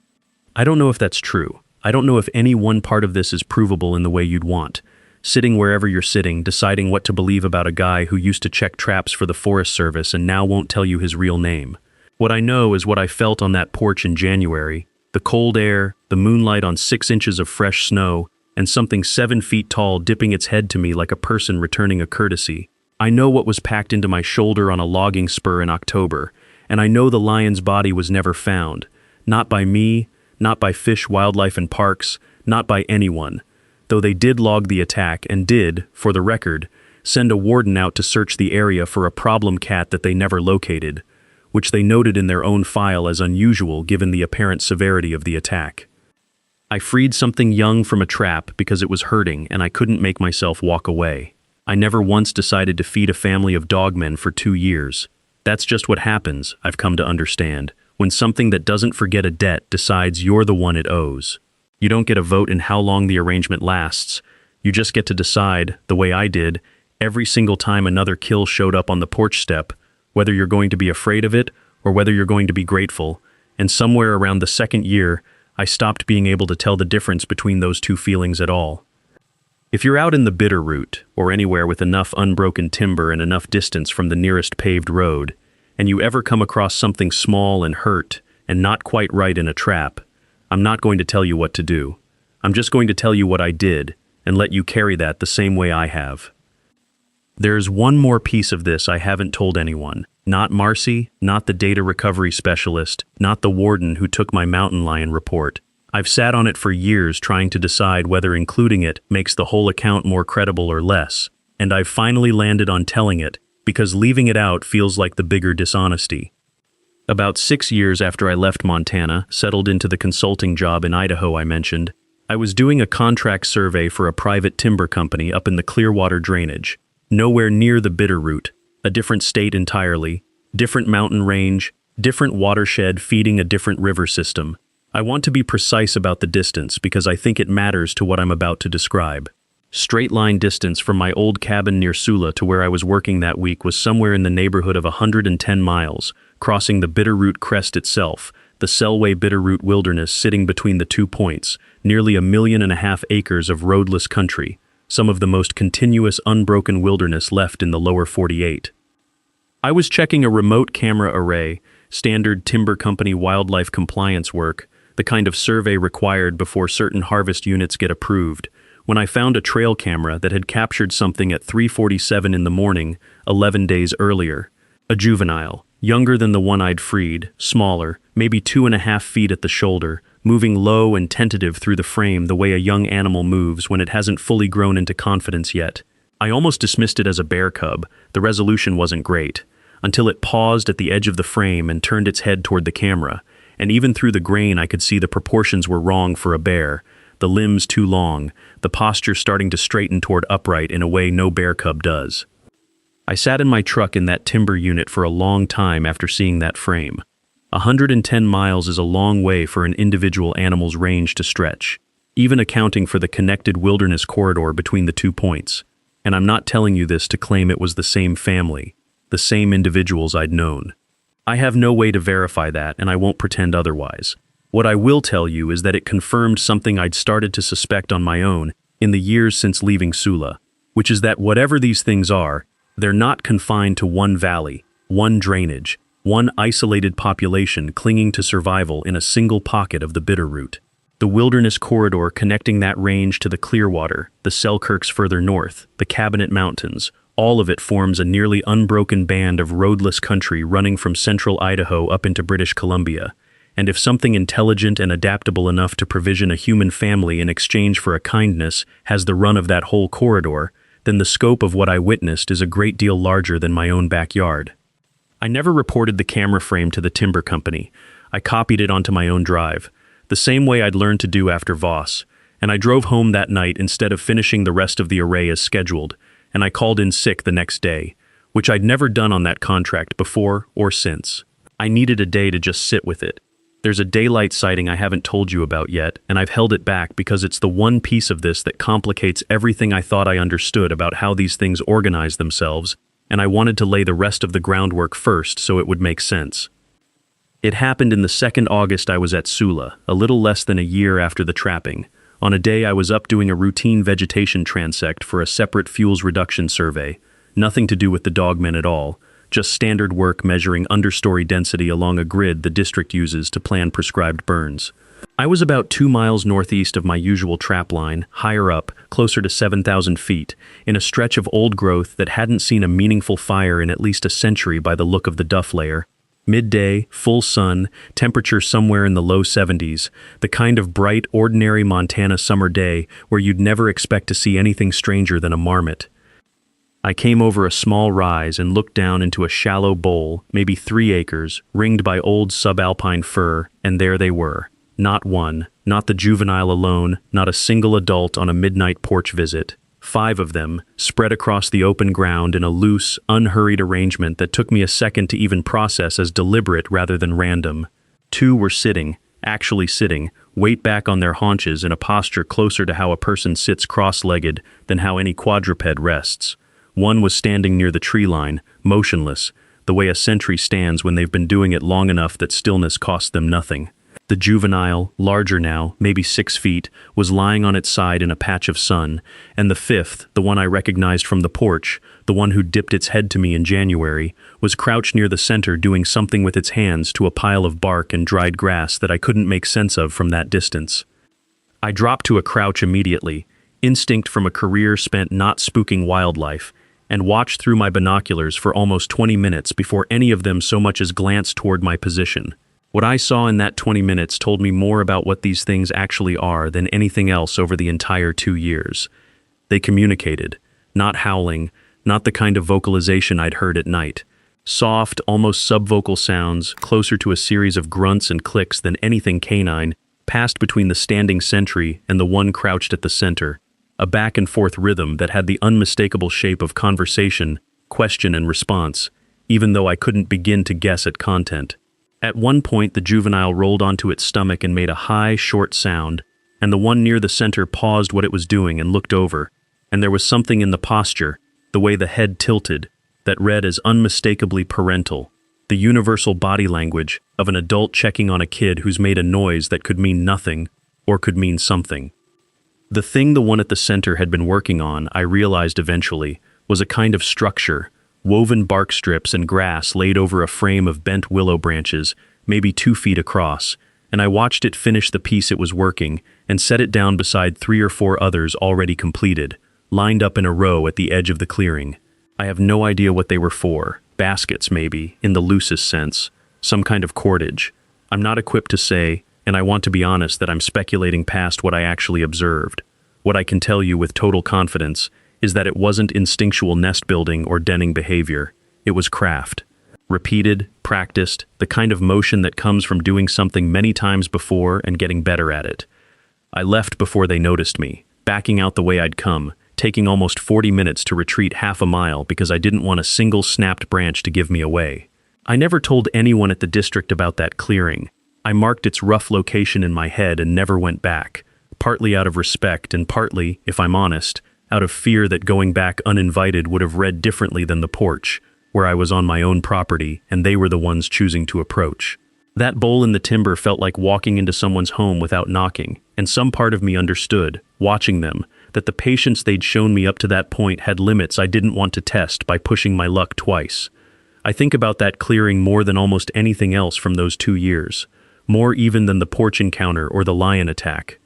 I don't know if that's true. I don't know if any one part of this is provable in the way you'd want. Sitting wherever you're sitting, deciding what to believe about a guy who used to check traps for the Forest Service and now won't tell you his real name. What I know is what I felt on that porch in January, the cold air, the moonlight on 6 inches of fresh snow, and something 7 feet tall dipping its head to me like a person returning a courtesy. I know what was packed into my shoulder on a logging spur in October, and I know the lion's body was never found. Not by me, not by Fish, Wildlife and Parks, not by anyone, though they did log the attack and did, for the record, send a warden out to search the area for a problem cat that they never located, which they noted in their own file as unusual given the apparent severity of the attack. I freed something young from a trap because it was hurting and I couldn't make myself walk away. I never once decided to feed a family of dogmen for 2 years. That's just what happens, I've come to understand, when something that doesn't forget a debt decides you're the one it owes. You don't get a vote in how long the arrangement lasts. You just get to decide, the way I did, every single time another kill showed up on the porch step, whether you're going to be afraid of it or whether you're going to be grateful, and somewhere around the second year, I stopped being able to tell the difference between those two feelings at all. If you're out in the Bitterroot, or anywhere with enough unbroken timber and enough distance from the nearest paved road, and you ever come across something small and hurt and not quite right in a trap, I'm not going to tell you what to do. I'm just going to tell you what I did and let you carry that the same way I have. There's one more piece of this I haven't told anyone. Not Marcy, not the data recovery specialist, not the warden who took my mountain lion report. I've sat on it for years trying to decide whether including it makes the whole account more credible or less, and I've finally landed on telling it because leaving it out feels like the bigger dishonesty. About 6 years after I left Montana, settled into the consulting job in Idaho I mentioned, I was doing a contract survey for a private timber company up in the Clearwater drainage, nowhere near the Bitterroot, a different state entirely, different mountain range, different watershed feeding a different river system. I want to be precise about the distance because I think it matters to what I'm about to describe. Straight line distance from my old cabin near Sula to where I was working that week was somewhere in the neighborhood of 110 miles, crossing the Bitterroot crest itself, the Selway Bitterroot wilderness sitting between the 2 points, nearly 1.5 million acres of roadless country, some of the most continuous unbroken wilderness left in the lower 48. I was checking a remote camera array, standard timber company wildlife compliance work, the kind of survey required before certain harvest units get approved, when I found a trail camera that had captured something at 3:47 in the morning, 11 days earlier. A juvenile, younger than the one I'd freed, smaller, maybe 2.5 feet at the shoulder, moving low and tentative through the frame the way a young animal moves when it hasn't fully grown into confidence yet. I almost dismissed it as a bear cub. The resolution wasn't great, until it paused at the edge of the frame and turned its head toward the camera, and even through the grain I could see the proportions were wrong for a bear, the limbs too long, the posture starting to straighten toward upright in a way no bear cub does. I sat in my truck in that timber unit for a long time after seeing that frame. 110 miles is a long way for an individual animal's range to stretch, even accounting for the connected wilderness corridor between the 2 points. And I'm not telling you this to claim it was the same family, the same individuals I'd known. I have no way to verify that, and I won't pretend otherwise. What I will tell you is that it confirmed something I'd started to suspect on my own in the years since leaving Sula, which is that whatever these things are, they're not confined to one valley, one drainage, one isolated population clinging to survival in a single pocket of the Bitterroot. The wilderness corridor connecting that range to the Clearwater, the Selkirks further north, the Cabinet Mountains, all of it forms a nearly unbroken band of roadless country running from central Idaho up into British Columbia. And if something intelligent and adaptable enough to provision a human family in exchange for a kindness has the run of that whole corridor, then the scope of what I witnessed is a great deal larger than my own backyard. I never reported the camera frame to the timber company. I copied it onto my own drive, the same way I'd learned to do after Voss, and I drove home that night instead of finishing the rest of the array as scheduled, and I called in sick the next day, which I'd never done on that contract before or since. I needed a day to just sit with it. There's a daylight sighting I haven't told you about yet, and I've held it back because it's the one piece of this that complicates everything I thought I understood about how these things organize themselves, and I wanted to lay the rest of the groundwork first so it would make sense. It happened in the 2nd August I was at Sula, a little less than a year after the trapping. On a day I was up doing a routine vegetation transect for a separate fuels reduction survey, nothing to do with the dogmen at all, just standard work measuring understory density along a grid the district uses to plan prescribed burns. I was about 2 miles northeast of my usual trap line, higher up, closer to 7,000 feet, in a stretch of old growth that hadn't seen a meaningful fire in at least a century by the look of the duff layer. Midday, full sun, temperature somewhere in the low 70s, the kind of bright, ordinary Montana summer day where you'd never expect to see anything stranger than a marmot. I came over a small rise and looked down into a shallow bowl, maybe 3 acres, ringed by old subalpine fir, and there they were. Not one, not the juvenile alone, not a single adult on a midnight porch visit. 5 of them, spread across the open ground in a loose, unhurried arrangement that took me a second to even process as deliberate rather than random. 2 were sitting, actually sitting, weight back on their haunches in a posture closer to how a person sits cross-legged than how any quadruped rests. 1 was standing near the tree line, motionless, the way a sentry stands when they've been doing it long enough that stillness costs them nothing. The juvenile, larger now, maybe 6 feet, was lying on its side in a patch of sun, and the fifth, the one I recognized from the porch, the one who dipped its head to me in January, was crouched near the center doing something with its hands to a pile of bark and dried grass that I couldn't make sense of from that distance. I dropped to a crouch immediately, instinct from a career spent not spooking wildlife, and watched through my binoculars for almost 20 minutes before any of them so much as glanced toward my position. What I saw in that 20 minutes told me more about what these things actually are than anything else over the entire 2 years. They communicated, not howling, not the kind of vocalization I'd heard at night. Soft, almost subvocal sounds, closer to a series of grunts and clicks than anything canine, passed between the standing sentry and the one crouched at the center, a back-and-forth rhythm that had the unmistakable shape of conversation, question and response, even though I couldn't begin to guess at content. At one point, the juvenile rolled onto its stomach and made a high, short sound, and the one near the center paused what it was doing and looked over, and there was something in the posture, the way the head tilted, that read as unmistakably parental, the universal body language of an adult checking on a kid who's made a noise that could mean nothing or could mean something. The thing the one at the center had been working on, I realized eventually, was a kind of structure, woven bark strips and grass laid over a frame of bent willow branches, maybe 2 feet across, and I watched it finish the piece it was working and set it down beside 3 or 4 others already completed, lined up in a row at the edge of the clearing. I have no idea what they were for. Baskets, maybe, in the loosest sense. Some kind of cordage. I'm not equipped to say, and I want to be honest that I'm speculating past what I actually observed. What I can tell you with total confidence is that it wasn't instinctual nest building or denning behavior. It was craft. Repeated, practiced, the kind of motion that comes from doing something many times before and getting better at it. I left before they noticed me, backing out the way I'd come, taking almost 40 minutes to retreat half a mile because I didn't want a single snapped branch to give me away. I never told anyone at the district about that clearing. I marked its rough location in my head and never went back, partly out of respect and partly, if I'm honest, out of fear that going back uninvited would have read differently than the porch, where I was on my own property and they were the ones choosing to approach. That bowl in the timber felt like walking into someone's home without knocking, and some part of me understood, watching them, that the patience they'd shown me up to that point had limits I didn't want to test by pushing my luck twice. I think about that clearing more than almost anything else from those 2 years, more even than the porch encounter or the lion attack.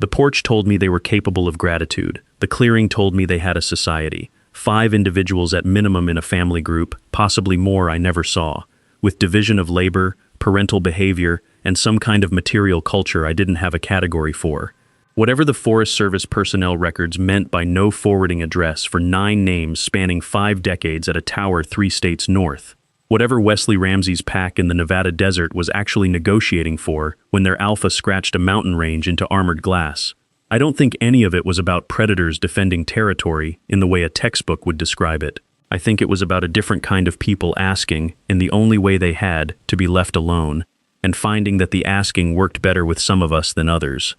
The porch told me they were capable of gratitude. The clearing told me they had a society, 5 individuals at minimum in a family group, possibly more I never saw, with division of labor, parental behavior, and some kind of material culture I didn't have a category for. Whatever the Forest Service personnel records meant by no forwarding address for 9 names spanning 5 decades at a tower 3 states north. Whatever Wesley Ramsey's pack in the Nevada desert was actually negotiating for when their alpha scratched a mountain range into armored glass. I don't think any of it was about predators defending territory in the way a textbook would describe it. I think it was about a different kind of people asking, in the only way they had, to be left alone, and finding that the asking worked better with some of us than others.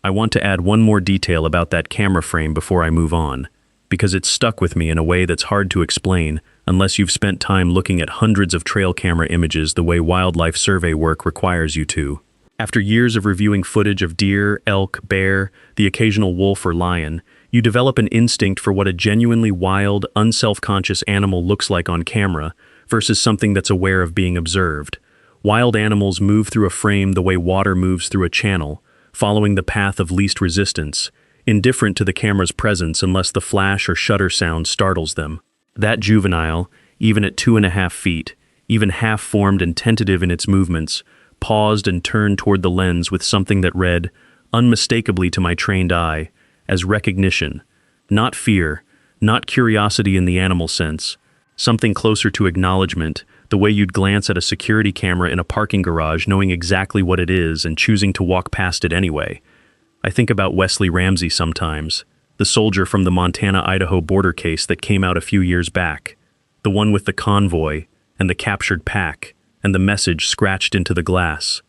I want to add one more detail about that camera frame before I move on, because it's stuck with me in a way that's hard to explain unless you've spent time looking at hundreds of trail camera images the way wildlife survey work requires you to. After years of reviewing footage of deer, elk, bear, the occasional wolf or lion, you develop an instinct for what a genuinely wild, unself-conscious animal looks like on camera versus something that's aware of being observed. Wild animals move through a frame the way water moves through a channel, following the path of least resistance, indifferent to the camera's presence unless the flash or shutter sound startles them. That juvenile, even at 2.5 feet, even half-formed and tentative in its movements, paused and turned toward the lens with something that read, unmistakably to my trained eye, as recognition, not fear, not curiosity in the animal sense, something closer to acknowledgement, the way you'd glance at a security camera in a parking garage knowing exactly what it is and choosing to walk past it anyway. I think about Wesley Ramsey sometimes, the soldier from the Montana-Idaho border case that came out a few years back, the one with the convoy and the captured pack and the message scratched into the glass.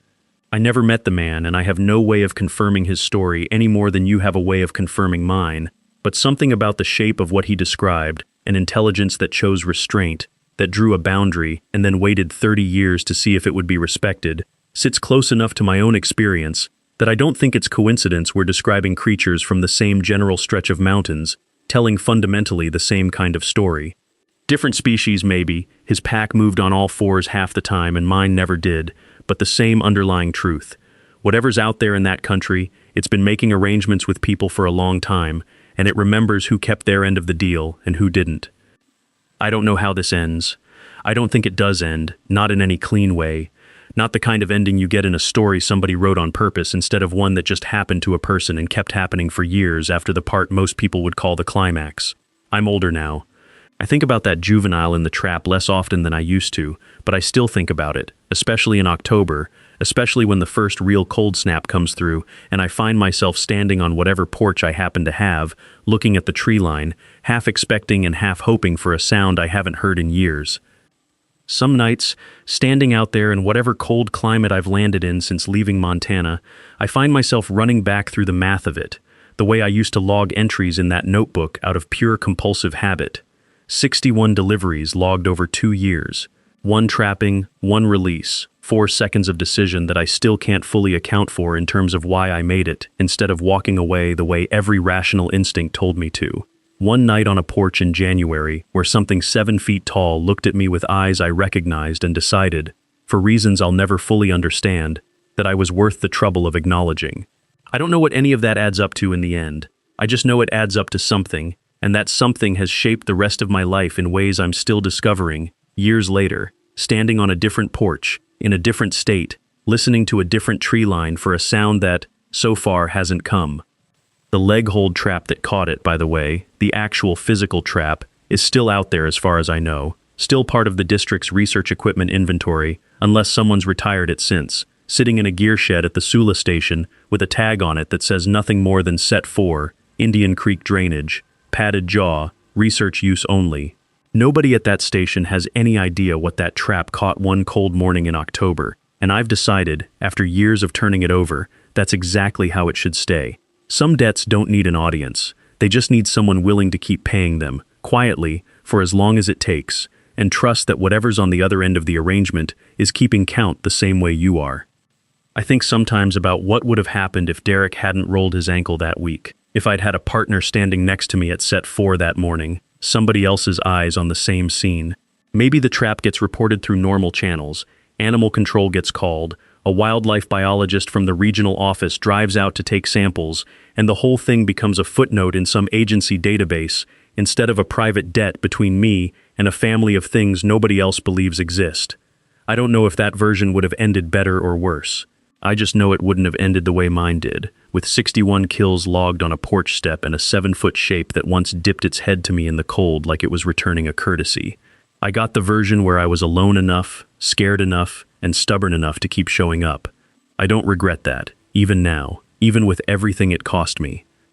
I never met the man, and I have no way of confirming his story any more than you have a way of confirming mine, but something about the shape of what he described, an intelligence that chose restraint, that drew a boundary and then waited 30 years to see if it would be respected, sits close enough to my own experience that I don't think it's coincidence we're describing creatures from the same general stretch of mountains, telling fundamentally the same kind of story. Different species maybe, his pack moved on all fours half the time and mine never did, but the same underlying truth. Whatever's out there in that country, it's been making arrangements with people for a long time, and it remembers who kept their end of the deal and who didn't. I don't know how this ends. I don't think it does end, not in any clean way. Not the kind of ending you get in a story somebody wrote on purpose instead of one that just happened to a person and kept happening for years after the part most people would call the climax. I'm older now. I think about that juvenile in the trap less often than I used to, but I still think about it, especially in October, especially when the first real cold snap comes through and I find myself standing on whatever porch I happen to have, looking at the tree line, half expecting and half hoping for a sound I haven't heard in years. Some nights, standing out there in whatever cold climate I've landed in since leaving Montana, I find myself running back through the math of it, the way I used to log entries in that notebook out of pure compulsive habit. 61 deliveries logged over 2 years. 1 trapping, 1 release, 4 seconds of decision that I still can't fully account for in terms of why I made it, instead of walking away the way every rational instinct told me to. One night on a porch in January, where something 7 feet tall looked at me with eyes I recognized and decided, for reasons I'll never fully understand, that I was worth the trouble of acknowledging. I don't know what any of that adds up to in the end. I just know it adds up to something, and that something has shaped the rest of my life in ways I'm still discovering, years later, standing on a different porch, in a different state, listening to a different tree line for a sound that, so far, hasn't come. The leg hold trap that caught it, by the way, the actual physical trap, is still out there as far as I know, still part of the district's research equipment inventory, unless someone's retired it since, sitting in a gear shed at the Sula station with a tag on it that says nothing more than Set 4, Indian Creek Drainage, padded jaw, research use only. Nobody at that station has any idea what that trap caught one cold morning in October, and I've decided, after years of turning it over, that's exactly how it should stay. Some debts don't need an audience. They just need someone willing to keep paying them, quietly, for as long as it takes, and trust that whatever's on the other end of the arrangement is keeping count the same way you are. I think sometimes about what would have happened if Derek hadn't rolled his ankle that week, if I'd had a partner standing next to me at Set 4 that morning, somebody else's eyes on the same scene. Maybe the trap gets reported through normal channels, animal control gets called, a wildlife biologist from the regional office drives out to take samples, and the whole thing becomes a footnote in some agency database, instead of a private debt between me and a family of things nobody else believes exist. I don't know if that version would have ended better or worse. I just know it wouldn't have ended the way mine did, with 61 kills logged on a porch step and a 7-foot shape that once dipped its head to me in the cold like it was returning a courtesy. I got the version where I was alone enough, scared enough, and stubborn enough to keep showing up. I don't regret that, even now, even with everything it cost me.